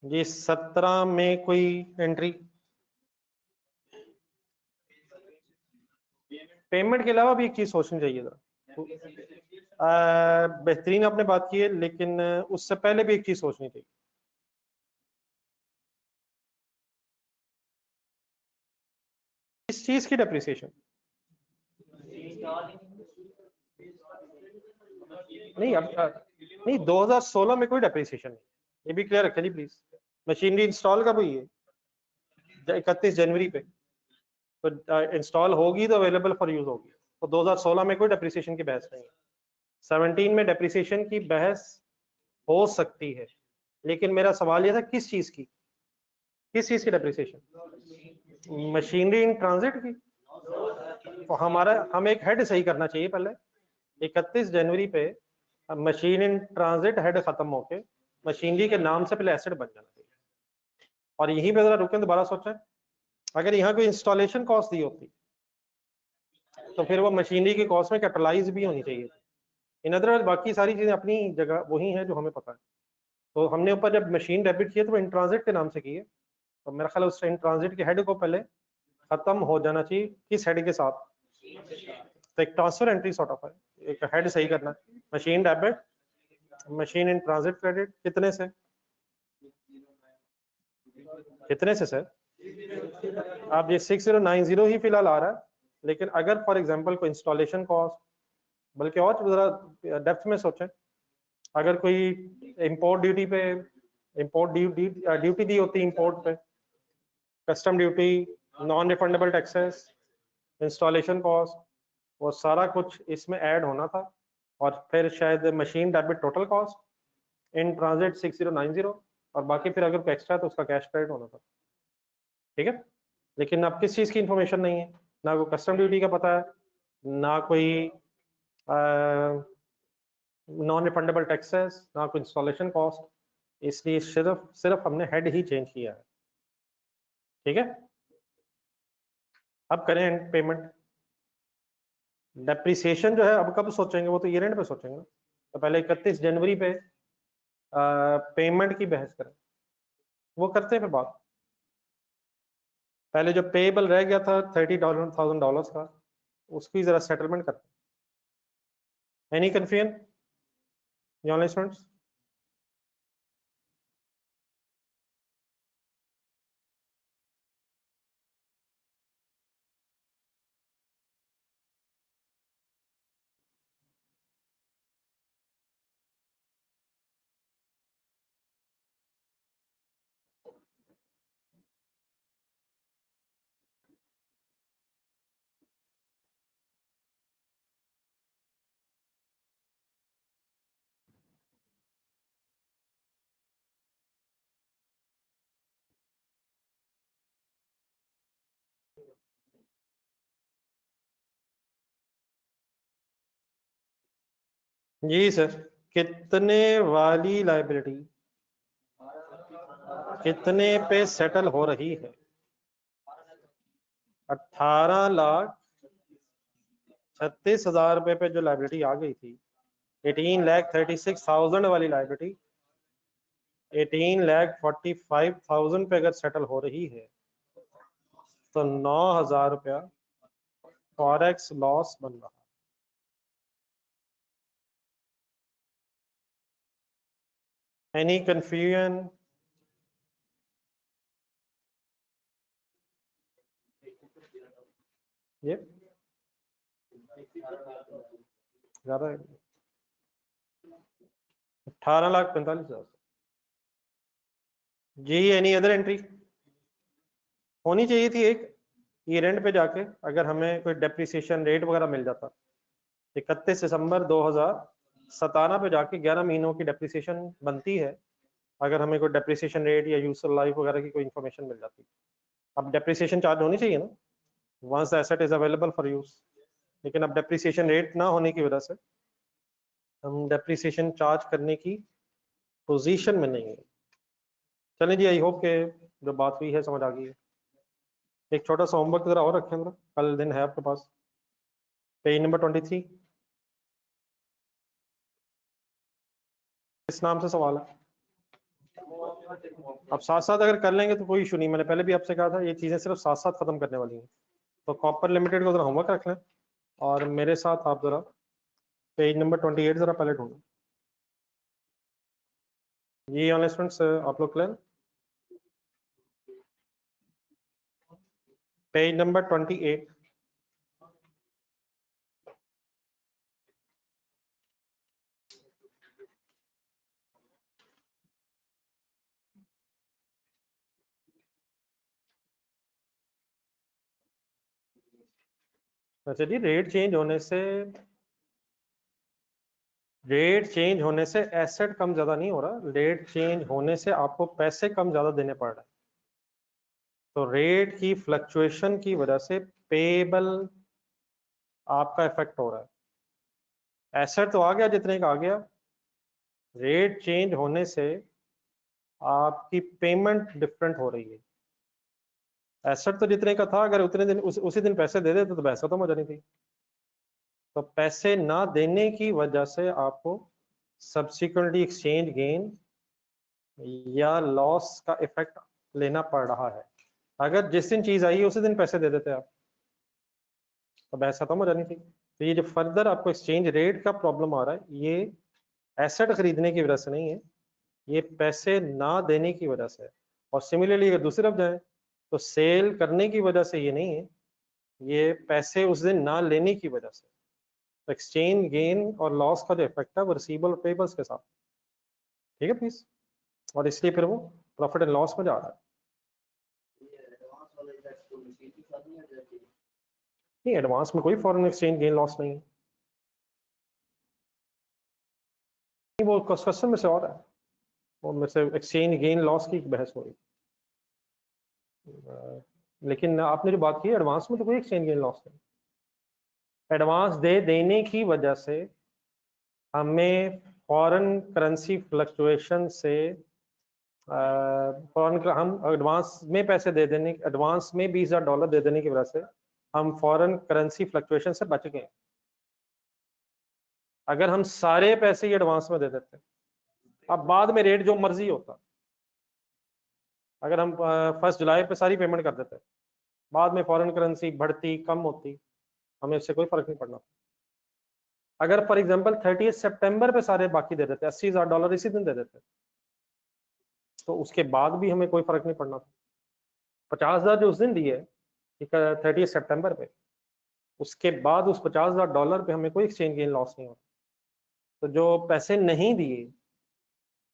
जी 17 में कोई एंट्री? पेमेंट के अलावा भी एक चीज सोचनी चाहिए था। बेहतरीन आपने बात की है, लेकिन उससे पहले भी एक चीज सोचनी चाहिए। इस चीज की डेप्रिसिएशन नहीं अब नहीं 2016 में कोई डेप्रिसिएशन नहीं, ये भी क्लियर रखें जी प्लीज। मशीनरी इंस्टॉल कब हुई है? 31 जनवरी पे। तो इंस्टॉल होगी तो अवेलेबल फॉर यूज होगी। तो 2016 में कोई डेप्रिसिएशन की बहस नहीं है। 17 में डेप्रिसिएशन की बहस हो सकती है, लेकिन मेरा सवाल ये था किस चीज की? किस चीज की डेप्रिसिएशन? मशीनरी इन ट्रांजिट की। तो हमारा हम एक हेड सही करना चाहिए पहले। 31 जनवरी पे मशीन इन ट्रांजिट हेड खत्म होके मशीनरी के नाम से पहले एसेट बन जाना चाहिए। और यहीं पे जरा रुकें, दोबारा सोचें, अगर यहाँ कोई इंस्टॉलेशन कॉस्ट दी होती तो फिर वो मशीनरी की कॉस्ट में कैपिटलाइज भी होनी चाहिए। इन अदर वर्ड बाकी सारी चीजें अपनी जगह वही है जो हमें पता है। तो हमने ऊपर जब मशीन डेबिट किए तो इन ट्रांजिट के नाम से किए, तो मेरा ख्याल उस इन ट्रांजिट के हेड को पहले खत्म हो जाना चाहिए। किस हेड के साथ? तो एक ट्रांसफर एंट्री सॉर्ट ऑफ है, एक हेड सही करना है। Machine debit machine in transit credit कितने से? कितने से सर? आप ये 6090 ही फिलहाल आ रहा है, लेकिन अगर फॉर एग्जांपल कोई इंस्टॉलेशन कॉस्ट, बल्कि और जरा डेप्थ में सोचें, अगर कोई इंपोर्ट ड्यूटी पे इंपोर्ट ड्यूटी दी होती इंपोर्ट पे, custom duty, non refundable taxes, installation cost, वो सारा कुछ इसमें ऐड होना था। और फिर शायद machine debit total cost in transit 6090, और बाकी फिर अगर कोई एक्स्ट्रा है तो उसका कैश क्रेडिट होना था। ठीक है, लेकिन अब किस चीज़ की इंफॉर्मेशन नहीं है, ना कोई कस्टम ड्यूटी का पता है, ना कोई नॉन रिफंडेबल टैक्सेस, ना कोई इंस्टॉलेशन कॉस्ट, इसलिए सिर्फ सिर्फ हमने हेड ही चेंज किया है। ठीक है, अब करें पेमेंट। डेप्रिसिएशन जो है अब कब सोचेंगे, वो तो ईयर एंड पे सोचेंगे। तो पहले 31 जनवरी पे पेमेंट की बहस करें, वो करते हैं फिर बात। पहले जो पेएबल रह गया था $30,000 का, उसकी जरा सेटलमेंट करते हैं। Any confusion online students? जी सर, कितने वाली लाइबिलिटी कितने पे सेटल हो रही है? 18,36,000 रुपए पे जो लाइबिलिटी आ गई थी, 18,36,000 वाली लाइबिलिटी 18,45,000 पे अगर सेटल हो रही है तो 9,000 रुपया फॉरेक्स लॉस बन रहा है। Any confusion? ये ज्यादा है। 18,45,000 जी। एनी अदर एंट्री होनी चाहिए थी एक ईयर एंड पे जाके, अगर हमें कोई डेप्रिसिएशन रेट वगैरह मिल जाता। 31 दिसंबर 2017 पे जाके 11 महीनों की डेप्रिसिएशन बनती है, अगर हमें कोई डेप्रिसिएशन रेट या यूजफुल लाइफ वगैरह की कोई इन्फॉर्मेशन मिल जाती। अब डेप्रिसिएशन चार्ज होनी चाहिए ना once the asset is available for use, लेकिन अब डेप्रिसिएशन रेट ना होने की वजह से हम डेप्रिसिएशन चार्ज करने की पोजीशन में नहीं है। चलें जी, आई होप के जो बात हुई है समझ आ गई है। एक छोटा सा होमवर्क जरा और रखें जरा, कल दिन है आपके पास। पेज नंबर 23, किस नाम से सवाल है? अब साथ साथ अगर कर लेंगे तो कोई इशू नहीं, मैंने पहले भी आपसे कहा था ये चीजें सिर्फ साथ साथ खत्म करने वाली हैं। तो कॉपर लिमिटेड को जरा होमवर्क रख लें और मेरे साथ आप जरा पेज नंबर 28 जरा पहले ढूंढें। ये ऑनलाइन स्टूडेंट्स आप लोग क्लियर? Page number 28। अच्छा जी, रेट चेंज होने से एसेट कम ज्यादा नहीं हो रहा, रेट चेंज होने से आपको पैसे कम ज्यादा देने पड़ रहे हैं। तो रेट की फ्लक्चुएशन की वजह से पेबल आपका इफेक्ट हो रहा है। एसेट तो आ गया जितने का आ गया, रेट चेंज होने से आपकी पेमेंट डिफरेंट हो रही है। एसेट तो जितने का था, अगर उतने दिन उसी दिन पैसे दे देते तो पैसा तो मजा नहीं थी। तो पैसे ना देने की वजह से आपको सब्सिक्वेंटली एक्सचेंज गेन या लॉस का इफेक्ट लेना पड़ रहा है। अगर जिस दिन चीज आई उसी दिन पैसे दे देते आप तो ऐसा तो मजा नहीं थी। तो ये जो फर्दर आपको एक्सचेंज रेट का प्रॉब्लम आ रहा है, ये एसेट खरीदने की वजह से नहीं है, ये पैसे ना देने की वजह से है। और सिमिलरली अगर दूसरी तरफ जाए तो सेल करने की वजह से ये नहीं है, ये पैसे उस दिन ना लेने की वजह से। तो एक्सचेंज गेन और लॉस का जो इफेक्ट है वो रिसीवेबल और पेबल्स के साथ, ठीक है प्लीज। और इसलिए फिर वो प्रॉफिट एंड लॉस में जा रहा है। नहीं, एडवांस में कोई फॉरेन एक्सचेंज गेन लॉस नहीं है, वो क्वेश्चन में से और है, वो में से एक्सचेंज गेन लॉस की बहस हो रही है। लेकिन आपने जो बात की एडवांस में तो कोई एक्सचेंज गेन लॉस नहीं। एडवांस दे देने की वजह से हमें फॉरेन करेंसी फ्लक्चुएशन से हम एडवांस में पैसे दे देने, एडवांस में $20,000 दे देने की वजह से हम फॉरेन करेंसी फ्लक्चुएशन से बच गए। अगर हम सारे पैसे ही एडवांस में दे देते, अब बाद में रेट जो मर्जी होता, अगर हम 1 जुलाई पे सारी पेमेंट कर देते, बाद में फॉरेन करेंसी बढ़ती कम होती, हमें इससे कोई फर्क नहीं पड़ना। अगर फॉर एग्जांपल 30 सितंबर पे सारे बाकी दे देते, $80,000 इसी दिन दे देते, तो उसके बाद भी हमें कोई फर्क नहीं पड़ना था। 50,000 जो उस दिन दिए, ठीक है, 30 सितंबर पे, उसके बाद उस $50,000 पे हमें कोई एक्सचेंज गेन लॉस नहीं होता। तो जो पैसे नहीं दिए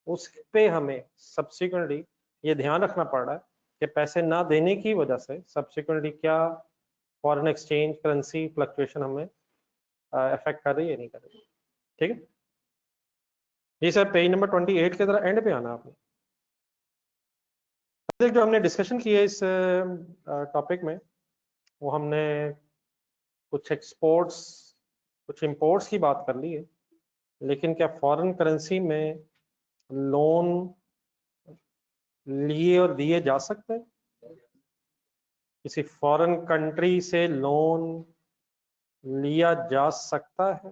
उस पे हमें सब्सिक्वेंटली ये ध्यान रखना पड़ रहा है कि पैसे ना देने की वजह से सब्सिक्वेंटली क्या फॉरेन एक्सचेंज करेंसी फ्लक्चुएशन हमें अफेक्ट कर रही है, नहीं कर रही। ठीक है जी सर, पेज नंबर 28 के जरा एंड पे आना आपने। जो हमने डिस्कशन की है इस टॉपिक में, वो हमने कुछ एक्सपोर्ट्स कुछ इंपोर्ट्स की बात कर ली है। लेकिन क्या फॉरेन करेंसी में लोन लिए और दिए जा सकते हैं? किसी फॉरेन कंट्री से लोन लिया जा सकता है,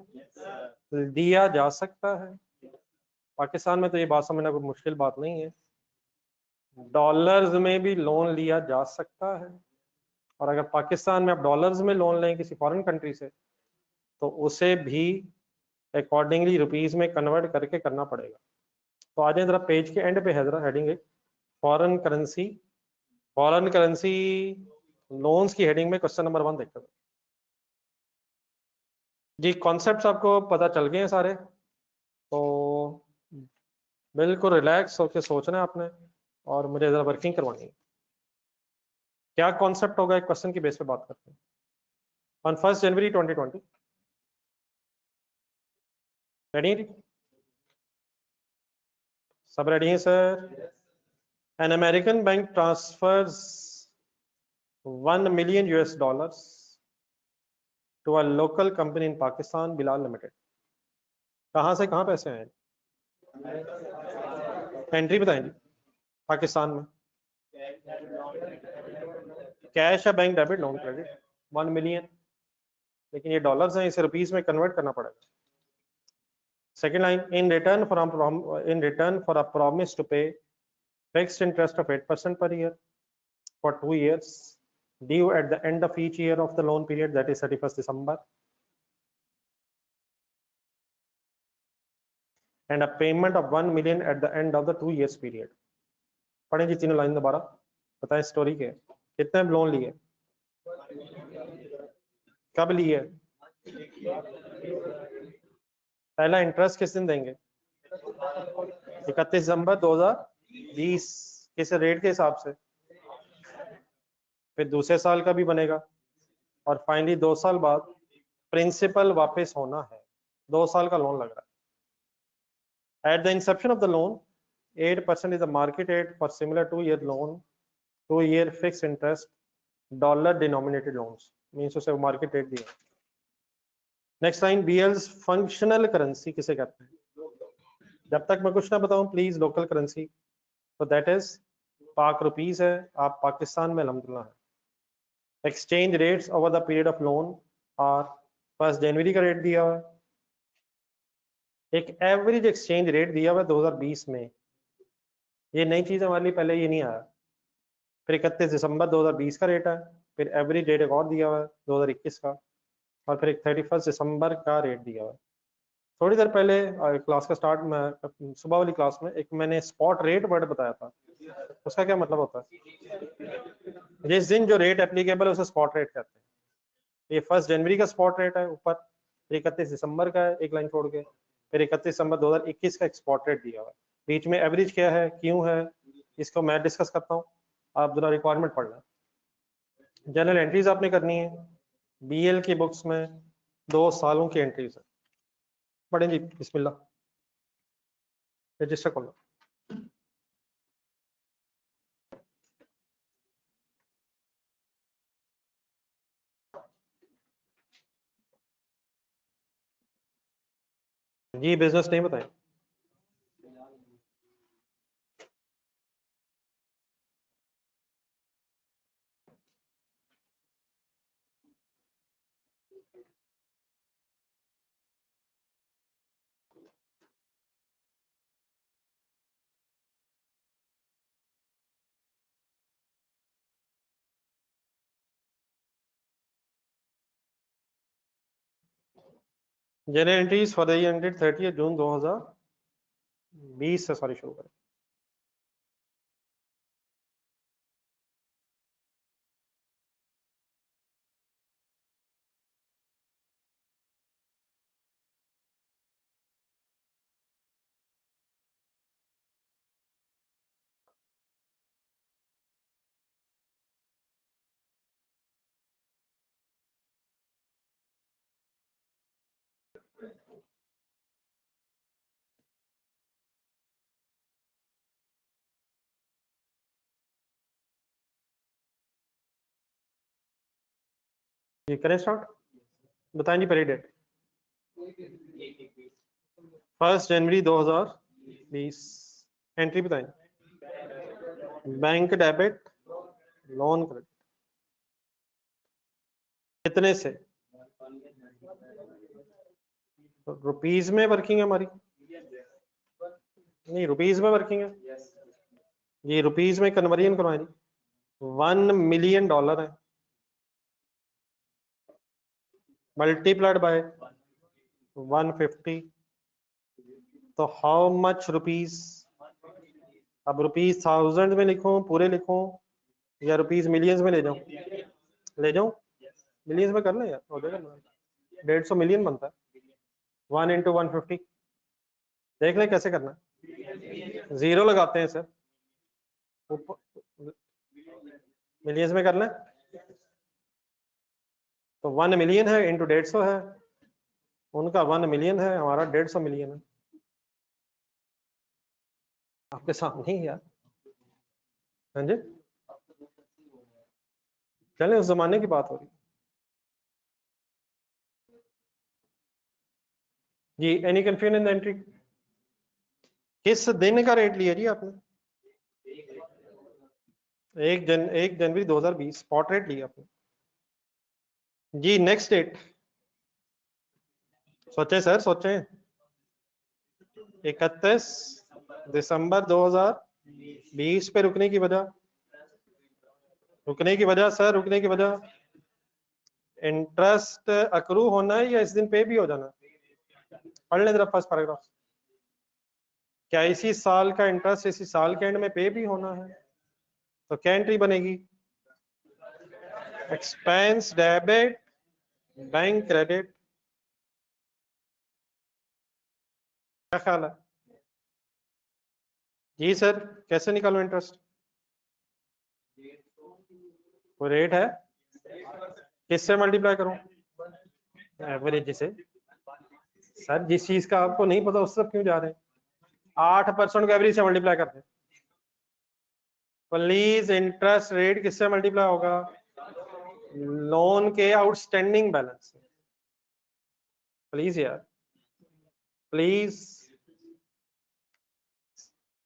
दिया जा सकता है? पाकिस्तान में तो ये बात समझना कोई मुश्किल बात नहीं है। डॉलर्स में भी लोन लिया जा सकता है, और अगर पाकिस्तान में आप डॉलर्स में लोन लें किसी फॉरेन कंट्री से, तो उसे भी अकॉर्डिंगली रुपीज में कन्वर्ट करके करना पड़ेगा। तो आ जाए जरा पेज के एंड पे है जरा हेडिंग एक फॉरेन करेंसी लोन्स की हेडिंग में क्वेश्चन नंबर 1 देखते हैं जी। कॉन्सेप्ट्स आपको पता चल गए हैं सारे, तो बिल्कुल रिलैक्स होकर सोचना है आपने और मुझे जरा वर्किंग करवानी है। क्या कॉन्सेप्ट होगा एक क्वेश्चन की बेस पे बात करते हैं। On 1 January 2020, ready? सब रेडी हैं sir? An American bank transfers $1 million to a local company in Pakistan, Bilal limited. कहां से कहां पैसे आए? एंट्री बताएंगे। पाकिस्तान में कैश या bank debit loan credit 1 million, लेकिन ये डॉलर्स हैं, इसे रुपीस में कन्वर्ट करना पड़ेगा। Second line, in return for a promise to pay fixed interest of 8% per year for 2 years due at the end of each year of the loan period, that is 31st December, and a payment of 1 million at the end of the 2 years period। पढ़ें जी तीनों line दोबारा, बताएं story के कितने loan लिए, कब लिए, पहला इंटरेस्ट किस दिन देंगे? 31 दिसंबर 2020, किस रेट के हिसाब से? फिर दूसरे साल का भी बनेगा, और फाइनली 2 साल बाद प्रिंसिपल वापस होना है। 2 साल का लोन लग रहा है। At the Inception of the loan 8% is the market rate for similar 2-year loan, 2-year fix interest dollar denominated loans, means उसे मार्केट रेट दिया। नेक्स्ट लाइन, बीएल्स फंक्शनल करेंसी किसे कहते हैं? जब तक मैं कुछ ना बताऊं प्लीज, लोकल करेंसी तो दैट इज पाक रुपीस है, आप पाकिस्तान में अल्हम्दुलिल्लाह है। Exchange rates over the period of loan और 1 जनवरी का रेट दिया हुआ है, एक एवरेज एक्सचेंज रेट दिया हुआ है 2020 में। ये नई चीज हमारे लिए, पहले ये नहीं आया। फिर 31 दिसंबर 2020 का रेट है, फिर एवरेज रेट एक और दिया हुआ है 2021 का, और फिर एक 31 दिसंबर का रेट दिया हुआ है। थोड़ी देर पहले क्लास का स्टार्ट में, सुबह वाली क्लास में एक मैंने स्पॉट रेट वर्ड बताया था, उसका क्या मतलब होता है? जिस दिन जो रेट एप्लीकेबल है उसे स्पॉट रेट कहते हैं। ये 1 जनवरी का स्पॉट रेट है ऊपर, फिर 31 दिसंबर का है एक लाइन छोड़ के, फिर 31 दिसंबर 2021 का एक स्पॉट रेट दिया हुआ है। बीच में एवरेज क्या है, क्यों है, इसको मैं डिस्कस करता हूँ, आप जरा रिक्वायरमेंट पढ़ लें। जनरल एंट्रीज आपने करनी है, बीएल की बुक्स में 2 सालों की एंट्रीज है। पढ़ें जी, बिस्मिल्लाह, रजिस्टर खोलो। जी बिजनेस नहीं बताएं। General entries for the year ended 30 जून 2020 से सॉरी शुरू करें। ये करें स्टार्ट, बताएं जी पहली डेट। 1 जनवरी 2020 एंट्री बताएं। बैंक डेबिट, लोन क्रेडिट, कितने से? रुपीज में वर्किंग है हमारी, नहीं रुपीज में वर्किंग है, ये रुपीज में कन्वर्जन करवाएं जी। $1 मिलियन है मल्टीप्लाइड बाय 150, तो हाउ मच रुपीज? अब रुपीज 1000 में लिखूं, पूरे लिखूं, या रुपीज मिलियंस में ले जाऊं? ले जाऊं मिलियंस में कर ले यार, हो जाएगा ना, 150 मिलियन बनता है। 1 × 150, देख ले कैसे करना है। जीरो लगाते हैं सर, मिलियंस में कर लें, तो 1 मिलियन है इंटू 150 है, उनका 1 मिलियन है, हमारा 150 मिलियन है। आपके सामने ही यार, हाँ जी, चले उस जमाने की बात हो रही जी। Any confusion in the entry? किस दिन का रेट लिया जी आपने? 1 जनवरी 2020 स्पॉट रेट लिया आपने जी। नेक्स्ट डेट सोचे सर, सोचे। 31 दिसंबर 2020 पे रुकने की वजह, सर रुकने की वजह, इंटरेस्ट अक्रू होना है या इस दिन पे भी हो जाना? पढ़ लें जरा फर्स्ट पैराग्राफ। क्या इसी साल का इंटरेस्ट इसी साल के एंड में पे भी होना है? तो क्या एंट्री बनेगी? Expense debit, bank credit. क्या ख्याल है जी सर, कैसे निकालो इंटरेस्ट? वो रेट है, किससे मल्टीप्लाई करूं? एवरेज से। सर जिस चीज का आपको नहीं पता उस सब क्यों जा रहे हैं? 8% का एवरेज से मल्टीप्लाई करते हैं। प्लीज इंटरेस्ट रेट किससे मल्टीप्लाई होगा? लोन के आउटस्टैंडिंग बैलेंस से। प्लीज यार, प्लीज।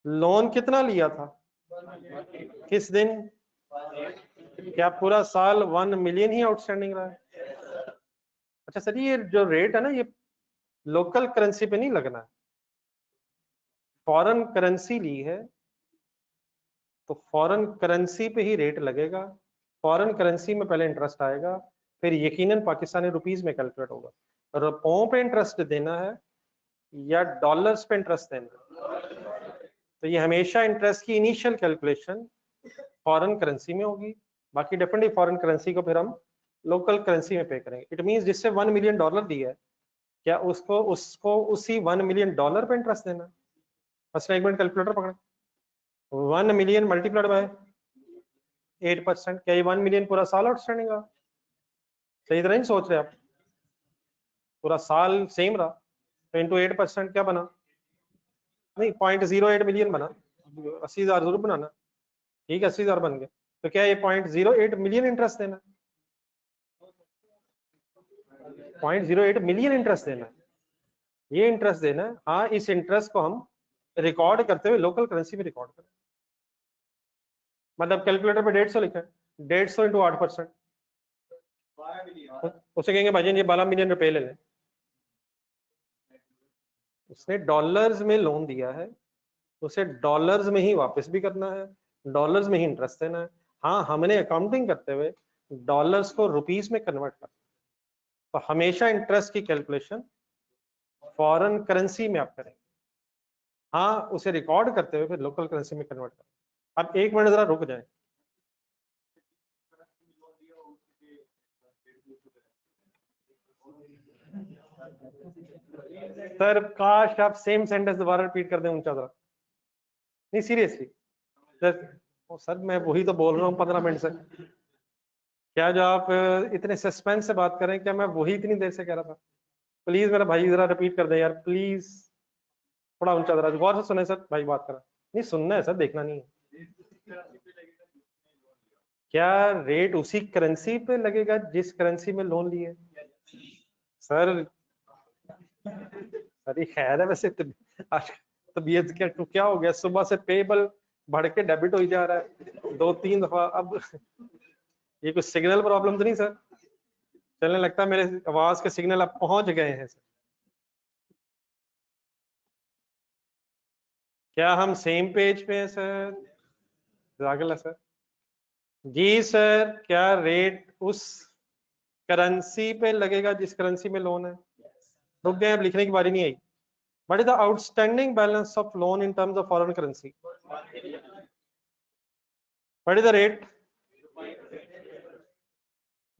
लोन कितना लिया था, किस दिन? क्या पूरा साल 1 मिलियन ही आउटस्टैंडिंग रहा है? अच्छा सर, ये जो रेट है ना, ये लोकल करेंसी पे नहीं लगना है, फॉरेन करेंसी ली है तो फॉरेन करेंसी पे ही रेट लगेगा। फॉरेन करेंसी में पहले इंटरेस्ट आएगा, फिर यकीनन पाकिस्तानी रुपीस में कैलकुलेट होगा। रुपयों पे इंटरेस्ट देना है या डॉलर्स पे इंटरेस्ट देना है, तो ये हमेशा इंटरेस्ट की इनिशियल कैलकुलेशन फॉरेन करेंसी में होगी। बाकी डेफिनेटली फॉरेन करेंसी को फिर हम लोकल करेंसी में पे करेंगे। इट मींस जिससे $1 मिलियन दिया है, क्या उसको उसको उसी $1 मिलियन पे इंटरेस्ट देना? फर्स्ट एक मिनट कैलकुलेटर पकड़े। 1 मिलियन मल्टीप्लाइड बाय 8%, क्या ये 1 मिलियन पूरा साल आउटस्टैंडिंग रहा? सही तरह नहीं सोच रहे आप, पूरा साल सेम रहा, तो इंटू 8% क्या बना? नहीं 0.08 मिलियन बना, 80,000 जरूर बनाना, ठीक है 80,000 बन गए, तो क्या ये 0.08 मिलियन इंटरेस्ट देना? 0.08 मिलियन इंटरेस्ट देना है, ये इंटरेस्ट देना है। हाँ, इस इंटरेस्ट को हम रिकॉर्ड करते हुए लोकल करेंसी में रिकॉर्ड करें। मतलब कैलकुलेटर पे 150 लिखा है, 150 इंटू 8%, उसे कहेंगे भाईजान ये 12 मिलियन रुपए ले लें। उसने डॉलर्स में लोन दिया है, उसे डॉलर्स में ही वापस भी करना है, डॉलर्स में ही इंटरेस्ट देना है। हाँ, हमने अकाउंटिंग करते हुए डॉलर्स को रुपीस में कन्वर्ट करना, तो हमेशा इंटरेस्ट की कैलकुलेशन फॉरेन करेंसी में आप करेंगे। हाँ, उसे रिकॉर्ड करते हुए फिर लोकल करेंसी में कन्वर्ट करें। अब एक मिनट जरा रुक जाए। सर काश आप सेम सेंटेंस दोबारा रिपीट कर दें ऊंचा जरा, नहीं सीरियसली सर मैं वही तो बोल रहा हूँ 15 मिनट से। क्या जो आप इतने सस्पेंस से बात करें, क्या मैं वही इतनी देर से कह रहा था? प्लीज मेरा भाई जरा रिपीट कर दे यार प्लीज, थोड़ा ऊंचा जरा गौर से सुने सर, भाई बात कर रहा नहीं, सुनना है सर, देखना नहीं है। क्या रेट उसी करेंसी पे लगेगा जिस करेंसी में लोन लिए? सर अरे खैर है वैसे आज तबीयत क्या हो गया, सुबह से पेबल बढ़ के डेबिट हो जा रहा है 2-3 दफा। अब ये कुछ सिग्नल प्रॉब्लम तो नहीं सर? चलने लगता है मेरे आवाज के सिग्नल अब पहुंच गए हैं सर। क्या हम सेम पेज पे हैं सर? जागल है सर। जी सर, क्या रेट उस करेंसी पे लगेगा जिस करेंसी में लोन है? रुक गए, अब लिखने की बारी नहीं आई। What is the outstanding balance of loan in terms of foreign currency? What is the rate?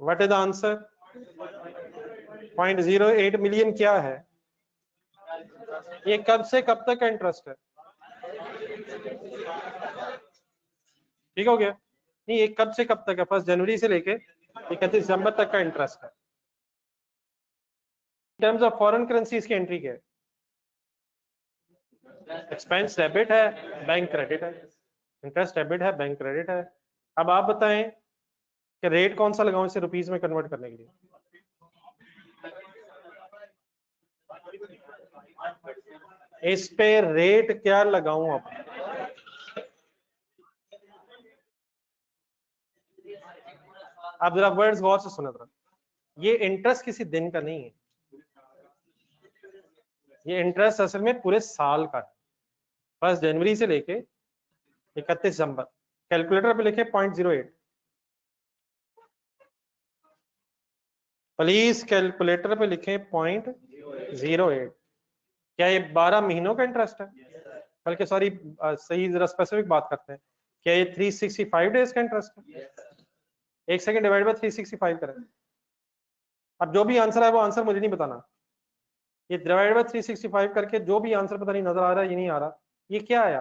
What is the answer? 0.08 million क्या है? ये कब से कब तक का इंटरेस्ट है? ठीक हो गया? नहीं, ये कब से कब तक है? 1 जनवरी से लेके 31 दिसंबर तक का इंटरेस्ट है। टर्म्स ऑफ फॉरेन करेंसी इसकी एंट्री क्या है? एक्सपेंस डेबिट है, बैंक क्रेडिट है। इंटरेस्ट डेबिट है, बैंक क्रेडिट है। अब आप बताएं कि रेट कौन सा लगाऊं इसे रुपीस में कन्वर्ट करने के लिए? इस पे रेट क्या लगाऊं? आप जरा वर्ड्स गौर से सुने जरा। ये इंटरेस्ट किसी दिन का नहीं है, ये इंटरेस्ट असल में पूरे साल का है। 1 जनवरी से लेके 31 दिसंबर। कैलकुलेटर पे लिखे 0.08। प्लीज कैलकुलेटर पे लिखे 0.08। क्या ये 12 महीनों का इंटरेस्ट है? बल्कि सॉरी, सही जरा स्पेसिफिक बात करते हैं। क्या ये 365 डेज का इंटरेस्ट है? 1 सेकंड डिवाइड बाय 365 करें। अब जो भी आंसर है वो आंसर मुझे नहीं बताना। ये डिवाइड बाय 365 करके जो भी आंसर पता नहीं नजर आ रहा है, ये नहीं आ रहा, ये क्या आया?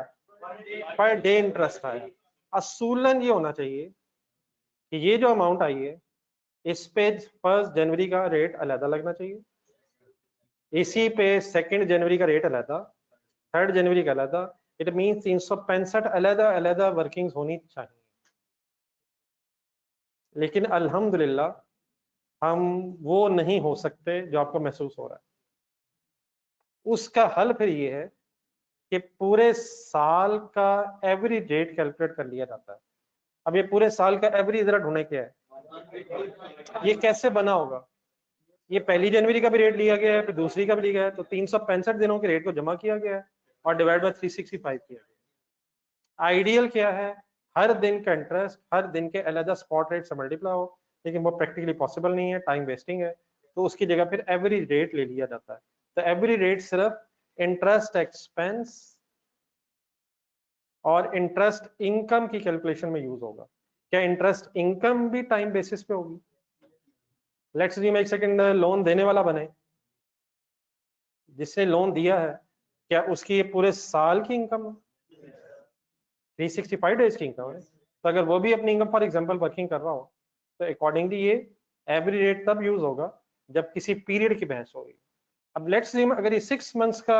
पर डे इंटरेस्ट आया। असूलन ये होना चाहिए कि ये जो अमाउंट आई है इस पे 1 जनवरी का रेट अलग लगना चाहिए, इसी पे 2 जनवरी का रेट अलग, 3 जनवरी का अलग। इट मीन 365 अलग अलग वर्किंग्स होनी चाहिए। लेकिन अल्हम्दुलिल्लाह हम वो नहीं हो सकते जो आपको महसूस हो रहा है। उसका हल फिर ये है कि पूरे साल का एवरेज रेट कैलकुलेट कर लिया जाता है। अब ये पूरे साल का एवरेज जरा ढूंढे क्या है, ये कैसे बना होगा? ये 1 जनवरी का भी रेट लिया गया है, फिर दूसरी का भी लिया गया है, तो 365 दिनों के रेट को जमा किया गया है और डिवाइड बाय 365 किया गया। आइडियल क्या है? हर दिन का इंटरेस्ट हर दिन के अलग स्पॉट रेट से मल्टीप्लाई हो, लेकिन वो प्रैक्टिकली पॉसिबल नहीं है, टाइम वेस्टिंग है। तो उसकी जगह फिर एवरेज रेट ले लिया जाता है। तो एवरेज रेट सिर्फ इंटरेस्ट एक्सपेंस और इंटरेस्ट इनकम की कैलकुलेशन में यूज होगा। क्या इंटरेस्ट इनकम भी टाइम बेसिस पे होगी? लेट्स सी मैं एक सेकंड लोन देने वाला बने, जिसने लोन दिया है, क्या उसकी ये पूरे साल की इनकम है? 365 डेज की इनकम है। तो अगर वो भी अपनी इनकम फॉर एग्जांपल वर्किंग कर रहा हो, तो अकॉर्डिंगली ये एवरेज रेट तब यूज होगा जब किसी पीरियड की बहस होगी। अब लेट्स सी अगर ये 6 मंथ्स का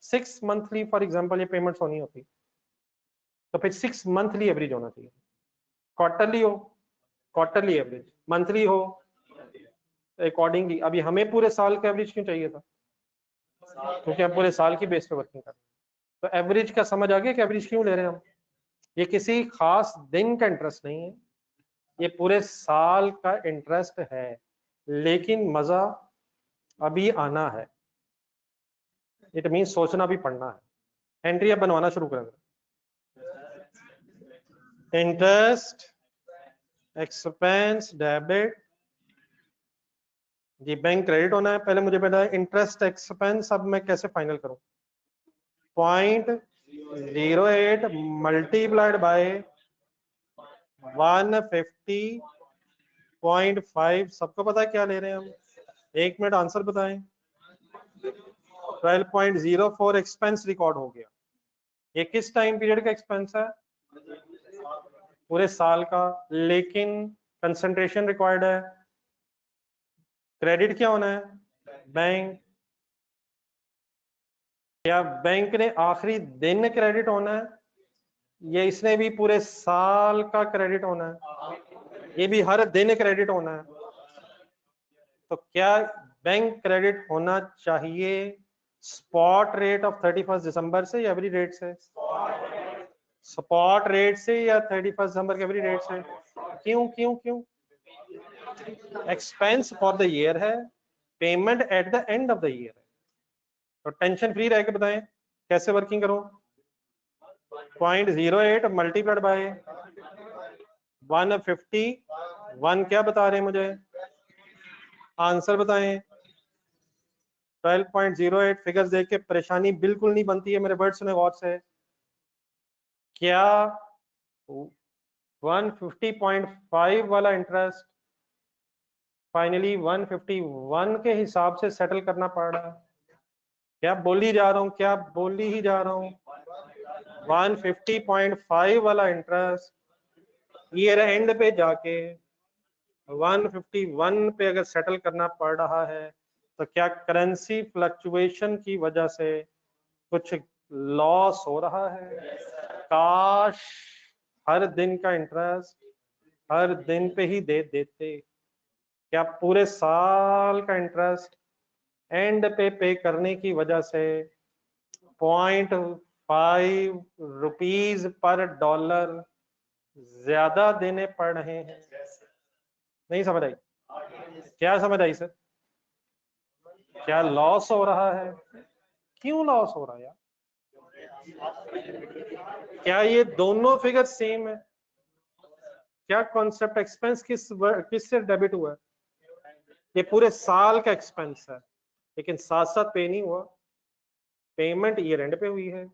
6 मंथली फॉर एग्जांपल ये पेमेंट्स होनी होती, तो फिर 6 मंथली एवरेज होना चाहिए। क्वार्टरली हो क्वार्टरली एवरेज, मंथली हो अकॉर्डिंगली। अभी हमें पूरे साल का एवरेज क्यों चाहिए था? क्योंकि हम पूरे साल की बेस पे वर्किंग कर रहे हैं। तो एवरेज का समझ आ गया कि एवरेज क्यों ले रहे हैं हम? ये किसी खास दिन का इंटरेस्ट नहीं है, ये पूरे साल का इंटरेस्ट है। लेकिन मजा अभी आना है, इट मीन सोचना भी पड़ना है। एंट्री अब बनवाना शुरू करें। इंटरेस्ट एक्सपेंस डेबिट जी, बैंक क्रेडिट होना है। पहले मुझे बताया इंटरेस्ट एक्सपेंस, अब मैं कैसे फाइनल करूं? 0.08 मल्टीप्लाइड बाय 150.5। सबको पता है क्या ले रहे हैं हम? 1 मिनट आंसर बताएं। 12.04 एक्सपेंस रिकॉर्ड हो गया। ये किस टाइम पीरियड का एक्सपेंस है? पूरे साल का। लेकिन कंसंट्रेशन रिक्वायर्ड है। क्रेडिट क्या होना है? बैंक। क्या बैंक ने आखिरी दिन क्रेडिट होना है, या इसने भी पूरे साल का क्रेडिट होना है? ये भी हर दिन क्रेडिट होना है। तो क्या बैंक क्रेडिट होना चाहिए स्पॉट रेट ऑफ 31 दिसंबर से या एवरी रेट से? स्पॉट रेट से या 31 दिसंबर के एवरी रेट से? क्यों क्यों क्यों? एक्सपेंस फॉर द ईयर है, payment at the end of the year है। तो टेंशन फ्री रह के बताएं कैसे वर्किंग करूं? 0.08 मल्टीप्लाइड बाय 151 क्या बता रहे हैं मुझे? आंसर बताएं। 12.08 फिगर्स देख के परेशानी बिल्कुल नहीं बनती है, मेरे वर्ड सुने गौर से। क्या 150.5 वाला इंटरेस्ट फाइनली 151 के हिसाब से सेटल करना पड़ रहा है? क्या बोल ही जा रहा हूं, क्या बोल ही जा रहा हूं? 150.5 वाला इंटरेस्ट ईयर एंड पे जाके 151 पे अगर सेटल करना पड़ रहा है तो क्या करेंसी फ्लक्चुएशन की वजह से कुछ लॉस हो रहा है? काश हर दिन का इंटरेस्ट हर दिन पे ही दे देते। क्या पूरे साल का इंटरेस्ट एंड पे करने की वजह से 0.5 रुपीज पर डॉलर ज्यादा देने पड़ रहे हैं? नहीं समझ आई? क्या समझ आई सर? क्या लॉस हो रहा है? क्यों लॉस हो रहा है यार? क्या ये दोनों फिगर सेम है? क्या कॉन्सेप्ट एक्सपेंस किस से डेबिट हुआ है? ये पूरे साल का एक्सपेंस है, लेकिन साथ साथ पे नहीं हुआ, पेमेंट ईयर एंड पे हुई है।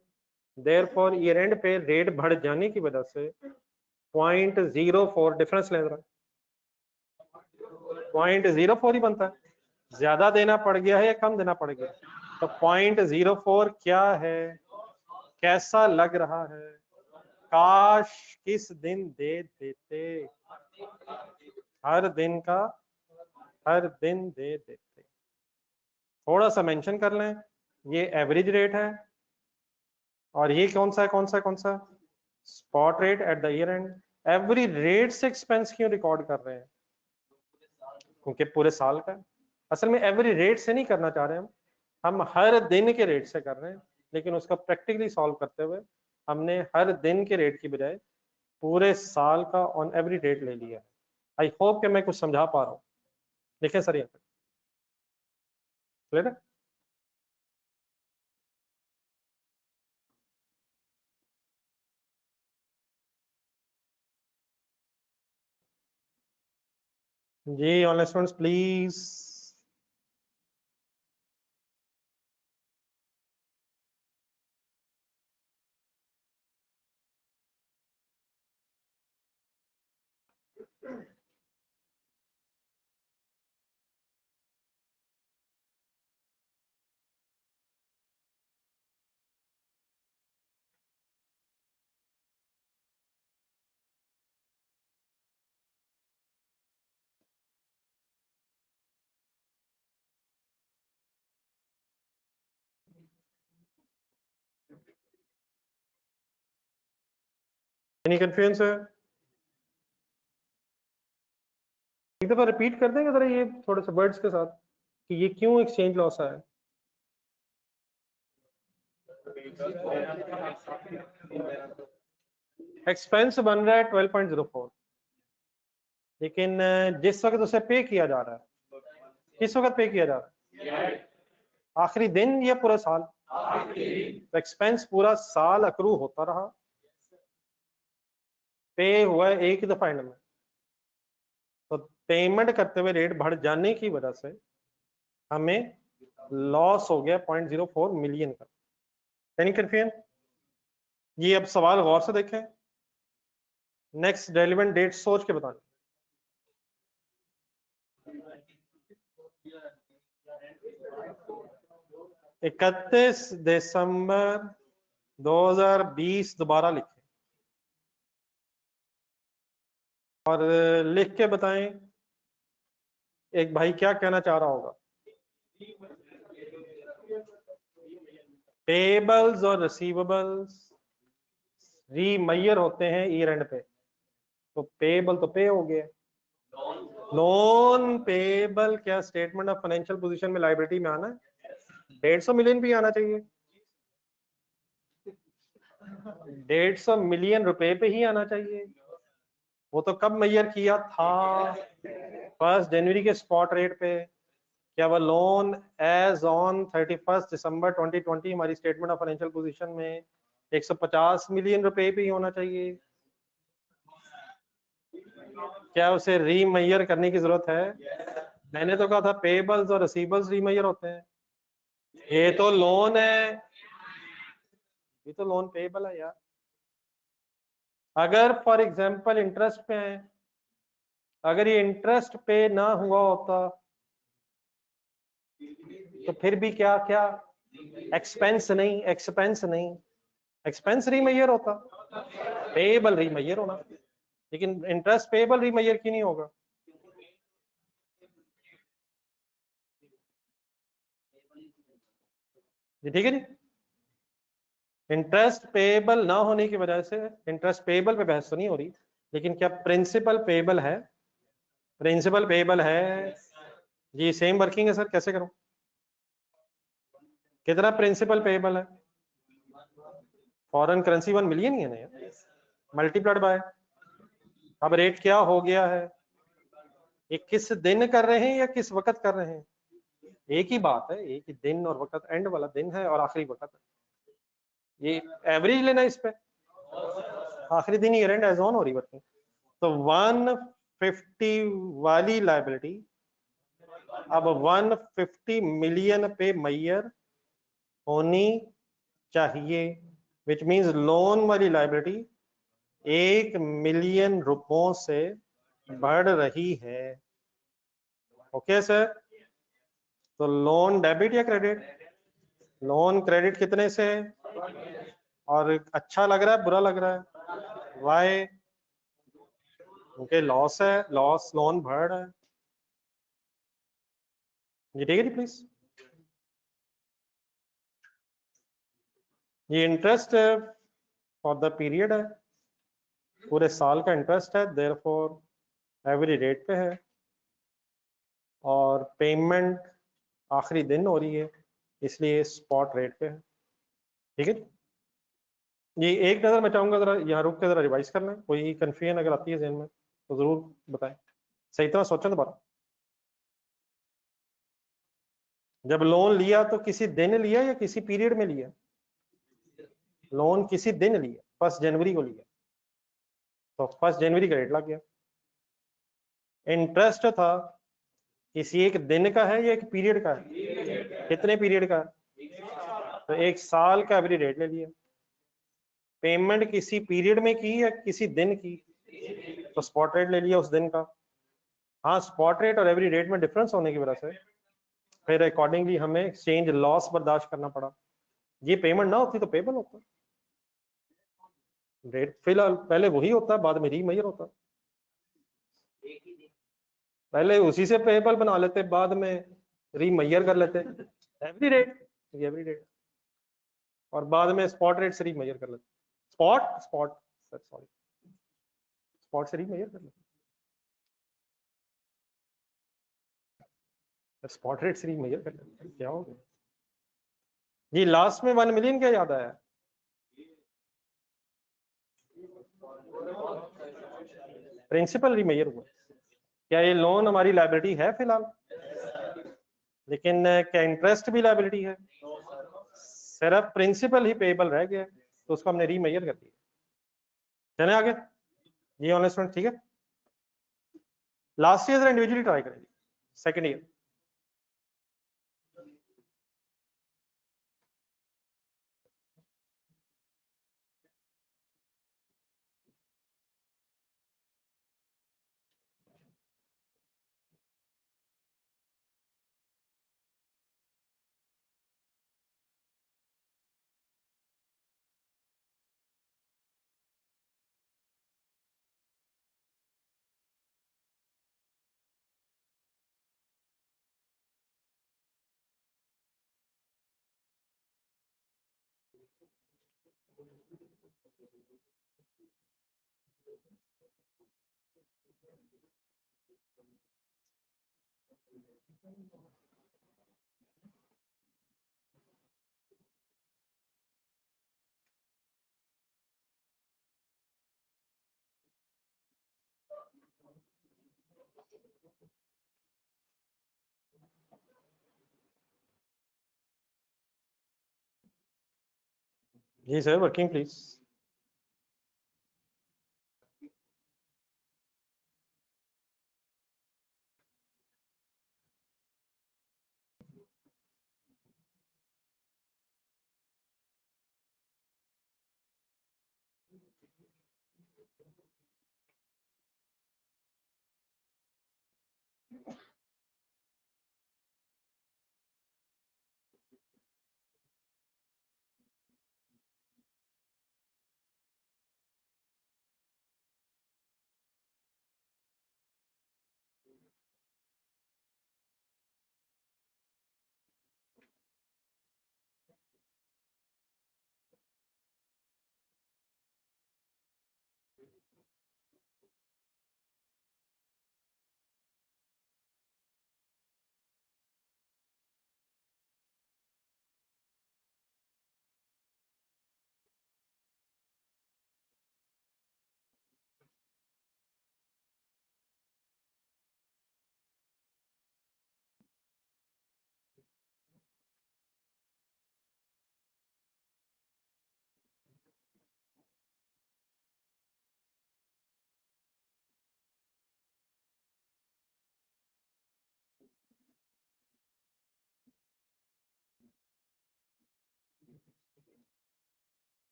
देयरफॉर ईयर एंड पे रेट बढ़ जाने की वजह से 0.04 डिफरेंस ले रहा है, 0.04 ही बनता है। ज्यादा देना पड़ गया है या कम देना पड़ गया? तो 0.04 क्या है, कैसा लग रहा है? काश किस दिन दे देते, हर दिन का हर दिन दे देते। थोड़ा सा मेंशन कर लें, ये एवरेज रेट है और ये कौन सा है कौन सा कौन सा? Spot rate at the year and. Every rate से एक्सपेंस क्यों रिकॉर्ड कर रहे हैं? क्योंकि पूरे साल का। असल में एवरी रेट से नहीं करना चाह रहे हम हर दिन के रेट से कर रहे हैं, लेकिन उसका प्रैक्टिकली सॉल्व करते हुए हमने हर दिन के रेट की बजाय पूरे साल का ऑन एवरी रेट ले लिया है। आई होप कि मैं कुछ समझा पा रहा हूँ। देखें सर यहाँ पे क्लियर है? जी online students please. Any confusion sir? एक दफा रिपीट कर देंगे जरा ये थोड़े से वर्ड्स के साथ कि ये क्यों एक्सचेंज लॉस है? एक्सपेंस बन रहा है 12.04, लेकिन जिस वक्त उसे पे किया जा रहा है, किस वक्त पे किया जा रहा है? आखिरी दिन या पूरा साल? तो एक्सपेंस पूरा साल अक्रू होता रहा, पे हुआ है एक ही दफा एंड में। तो पेमेंट करते हुए रेट बढ़ जाने की वजह से हमें लॉस हो गया 0.04 मिलियन का। Any confusion? ये अब सवाल गौर से देखें, नेक्स्ट रेलिवेंट डेट सोच के बताएं। इकतीस दिसंबर 2020 दोबारा लिखें और लिख के बताएं एक भाई क्या कहना चाह रहा होगा। पेबल्स और रिसीवेबल्स रीमैयर होते हैं ईयर एंड पे, तो पेबल तो पे हो गया, लोन पेबल क्या स्टेटमेंट ऑफ फाइनेंशियल पोजीशन में लायबिलिटी में आना है? 150 मिलियन भी आना चाहिए, 150 मिलियन रुपए पे ही आना चाहिए। वो तो कब मेजर किया था? 1 जनवरी के स्पॉट रेट पे। क्या वो लोन एज ऑन 31 दिसंबर 2020 हमारी स्टेटमेंट ऑफ फाइनेंशियल पोजीशन में 150 मिलियन रुपए पे ही होना चाहिए? क्या उसे रीमेजर करने की जरूरत है? मैंने तो कहा था पेबल्स और रिसीवेबल्स रीमेजर होते हैं। ये तो लोन है, ये तो लोन पेबल है यार। अगर फॉर एग्जांपल इंटरेस्ट पे है, अगर ये इंटरेस्ट पे ना हुआ होता तो फिर भी क्या क्या एक्सपेंस नहीं, एक्सपेंस नहीं, एक्सपेंस रीमेजर होता, पेबल रीमेजर होना, लेकिन इंटरेस्ट पेबल रीमेजर क्यों नहीं होगा? जी ठीक है जी। इंटरेस्ट पेबल ना होने की वजह से, इंटरेस्ट पेबल पे बहस तो नहीं हो रही, लेकिन क्या प्रिंसिपल पेबल है? प्रिंसिपल पेबल है जी। सेम वर्किंग है सर, कैसे करूं? कितना प्रिंसिपल पेबल है? फॉरेन करेंसी 1 मिलियन ही है ना यार, मल्टीप्लाइड बाय, अब रेट क्या हो गया है? ये किस दिन कर रहे हैं या किस वक्त कर रहे हैं? एक ही बात है, एक ही दिन और वक्त, एंड वाला दिन है और आखिरी वक्त है। ये एवरेज लेना इस पे, आखिरी दिन ईयर एंड एज ऑन हो रही वर्किंग। तो 150 वाली लाइबिलिटी अब 150 मिलियन पे मैयर होनी चाहिए, विच मींस लोन वाली लाइबिलिटी 1 मिलियन रुपयों से बढ़ रही है। ओके सर, तो लोन डेबिट या क्रेडिट? लोन क्रेडिट कितने से? और अच्छा लग रहा है बुरा लग रहा है? वाई? क्योंकि लॉस है, लॉस लोन बढ़ रहा है जी। ठीक है जी प्लीज। ये इंटरेस्ट फॉर द पीरियड है, पूरे साल का इंटरेस्ट है, देयरफॉर एवरी रेट पे है, और पेमेंट आखिरी दिन हो रही है, इसलिए स्पॉट रेट पे है। ठीक है, ये एक नजर मैं चाहूंगा जरा यहाँ रुक के जरा रिवाइज करना, कोई कंफ्यूजन अगर आती है जहन में तो जरूर बताएं, सही तरह सोचें दोबारा। जब लोन लिया तो किसी दिन लिया या किसी पीरियड में लिया? लोन किसी दिन लिया, 1 जनवरी को लिया, तो 1 जनवरी का रेट लग गया। इंटरेस्ट था किसी एक दिन का है या एक पीरियड का है? कितने पीरियड का है? तो 1 साल का एवरी रेट ले लिया। पेमेंट किसी पीरियड में की या किसी दिन की? तो स्पॉट रेट ले लिया उस दिन का। हाँ, स्पॉट रेट और एवरी रेट में डिफरेंस होने की वजह से फिर अकॉर्डिंगली हमें एक्सचेंज लॉस बर्दाश्त करना पड़ा। ये पेमेंट ना होती तो पेबल होता, रेट फिलहाल पहले वही होता है, बाद में रीमेजर होता है। पहले उसी से पेबल बना लेते, बाद में रीमेजर कर लेते एवरी रेट, एवरी रेट, और बाद में स्पॉट रेट से रीमेजर कर लेते। Spot spot sir sorry, spot से रीमेजर कर लेते, स्पॉट रेट से रीमेजर कर लेते। क्या हो गया जी? लास्ट में 1 मिलियन क्या याद आया? प्रिंसिपल रीमेजर हुआ। क्या ये लोन हमारी लाइबिलिटी है फिलहाल? लेकिन क्या इंटरेस्ट भी लाइबिलिटी है? सिर्फ प्रिंसिपल ही पेबल रह गया, तो उसको हमने रीमेजर कर दिया। चले आगे, ये ऑनलाइन स्टूडेंट ठीक है। लास्ट ईयर इंडिविजुअली ट्राई करेंगे, सेकेंड ईयर। जी सर, वर्किंग प्लीज।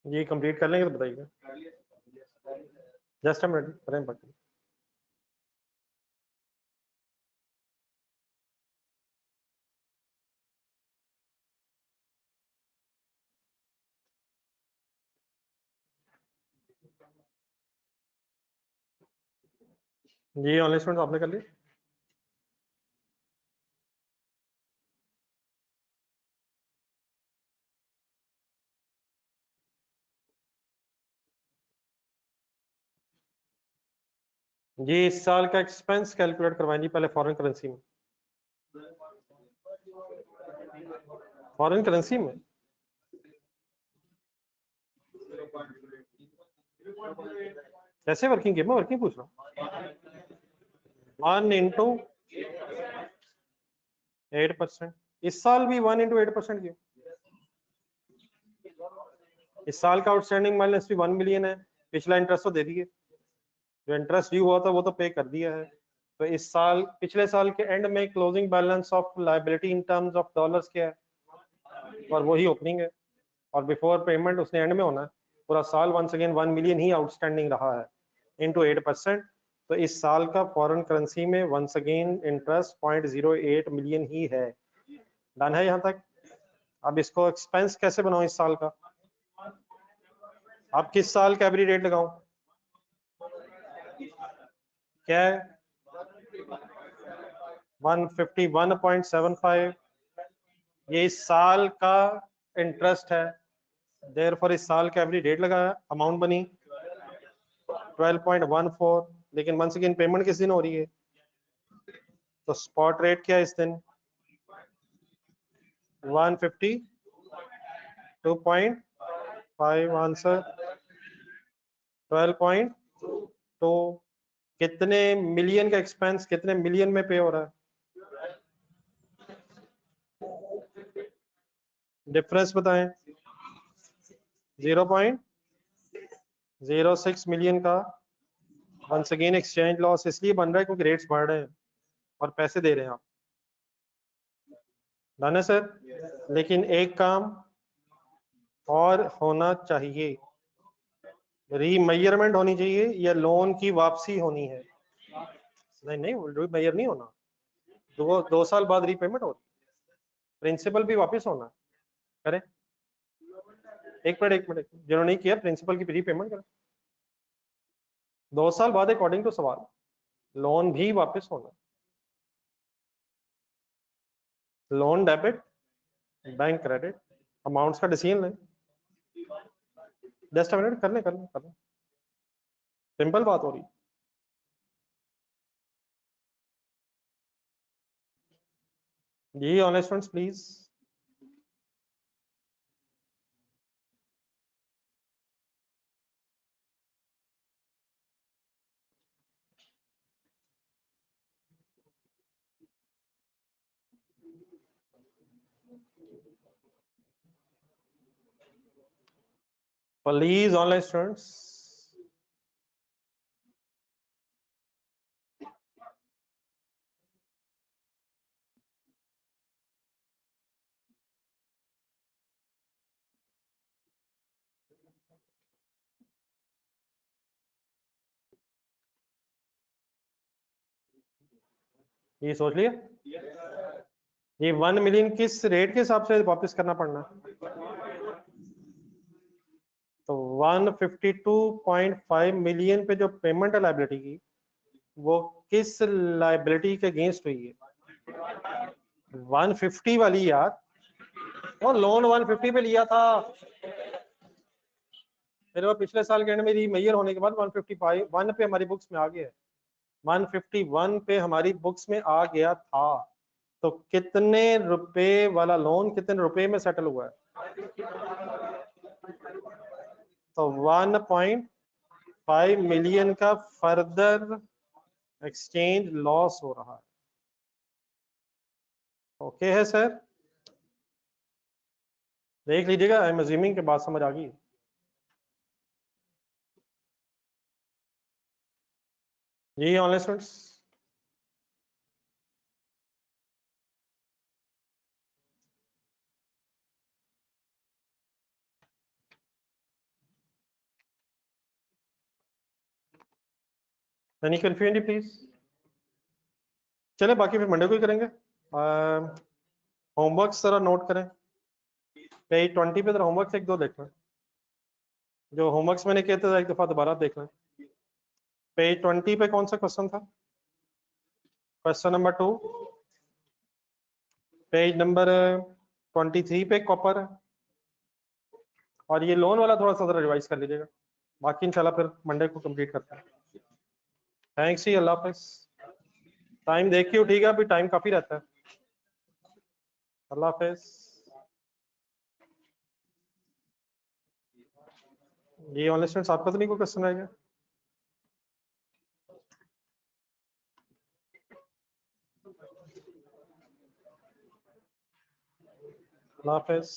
जी कंप्लीट कर लेंगे तो बताइएगा। जस्ट अ मिनट, करें बाकी। जी ऑनलाइन स्टूडेंट आपने कर ली? जी इस साल का एक्सपेंस कैलकुलेट करवाएं जी पहले फॉरेन करेंसी में। फॉरेन करेंसी में कैसे वर्किंग की? मैं वर्किंग पूछ रहा हूँ। 1 into 8%। इस साल भी 1 into 8% की। इस साल का आउटस्टैंडिंग बैलेंस भी 1 मिलियन है। पिछला इंटरेस्ट तो दे दिए, जो इंटरेस्ट ड्यू हुआ था वो तो पे कर दिया है। तो इस साल, पिछले साल के एंड में closing balance of liability in terms of dollars क्या है, और वही ओपनिंग है। और बिफोर पेमेंट उसने एंड में होना है। पूरा साल वंस अगेन 1 मिलियन ही आउटस्टैंडिंग रहा है इनटू 8%। तो इस साल का फॉरेन करेंसी में वंस अगेन इंटरेस्ट 0.08 मिलियन ही है। डन है यहाँ तक? अब इसको एक्सपेंस कैसे बनाओ इस साल का? अब किस साल का एवरी रेट लगाऊं? क्या है? 151.75। ये इस साल का इंटरेस्ट है, देयरफॉर इस साल का एवरी रेट लगाया, अमाउंट बनी 12.14। लेकिन वंस अगेन पेमेंट किस दिन हो रही है? तो स्पॉट रेट क्या है इस दिन? 152.5 आंसर 12.2। कितने मिलियन का एक्सपेंस कितने मिलियन में पे हो रहा है? डिफरेंस बताएं। 0.06 मिलियन का वंस अगेन एक्सचेंज लॉस इसलिए बन रहा है क्योंकि रेट्स बढ़ रहे हैं और पैसे दे रहे हैं आप। डन है सर? लेकिन एक काम और होना चाहिए, रीमेजरमेंट होनी चाहिए या लोन की वापसी होनी है। नहीं नहीं, रीमेजर नहीं होना। 2 साल बाद रीपेमेंट होती, प्रिंसिपल भी वापस होना। करें, एक मिनट जिन्होंने नहीं किया प्रिंसिपल की रीपेमेंट करें। 2 साल बाद अकॉर्डिंग टू सवाल लोन भी वापस होना। Loan debit, bank credit, amounts का डिसीजन लें। जस्ट मिनट, कर लें। सिंपल बात हो रही। जी online students please. Please online students. ये सोच लिया ये 1 मिलियन किस रेट के हिसाब से वापस करना पड़ना। तो 152.5 मिलियन पे जो पेमेंट है लाइबिलिटी की, वो किस लाइबिलिटी के अगेंस्ट हुई है? 150 वाली यार, और लोन 150 पे लिया था। मेरे पास पिछले साल के एंड में मेजर होने के बाद 151 पे हमारी बुक्स में आ गया है। 151 पे हमारी बुक्स में आ गया था। तो कितने रुपए वाला लोन कितने रुपए में सेटल हुआ है? तो 1.5 मिलियन का फर्दर एक्सचेंज लॉस हो रहा है। ओके है सर? देख लीजिएगा, आई एम अज्यूमिंग के बात समझ आ गई। जी online students. Any confusion please? चले बाकी फिर मंडे को ही करेंगे। होमवर्क जरा नोट करें। पेज 20 पे जरा होमवर्क एक दो देखना। जो होमवर्क्स मैंने किए थे एक दफा दोबारा देख लें। पेज 20 पे कौन सा क्वेश्चन था? Question number 2। पेज नंबर 23 पे कॉपर है। और ये लोन वाला थोड़ा सा रिवाइज कर लीजिएगा। बाकी इंशाल्लाह फिर मंडे को कंप्लीट करते हैं। थैंक्स जी, अल्लाह हाफिज। टाइम देख के उठिएगा, अभी टाइम काफी रहता है। अल्लाह हाफिज। ये ऑनलाइन स्टूडेंट्स आपका तो नहीं कोई क्वेश्चन रहेगा? अल्लाह हाफिज।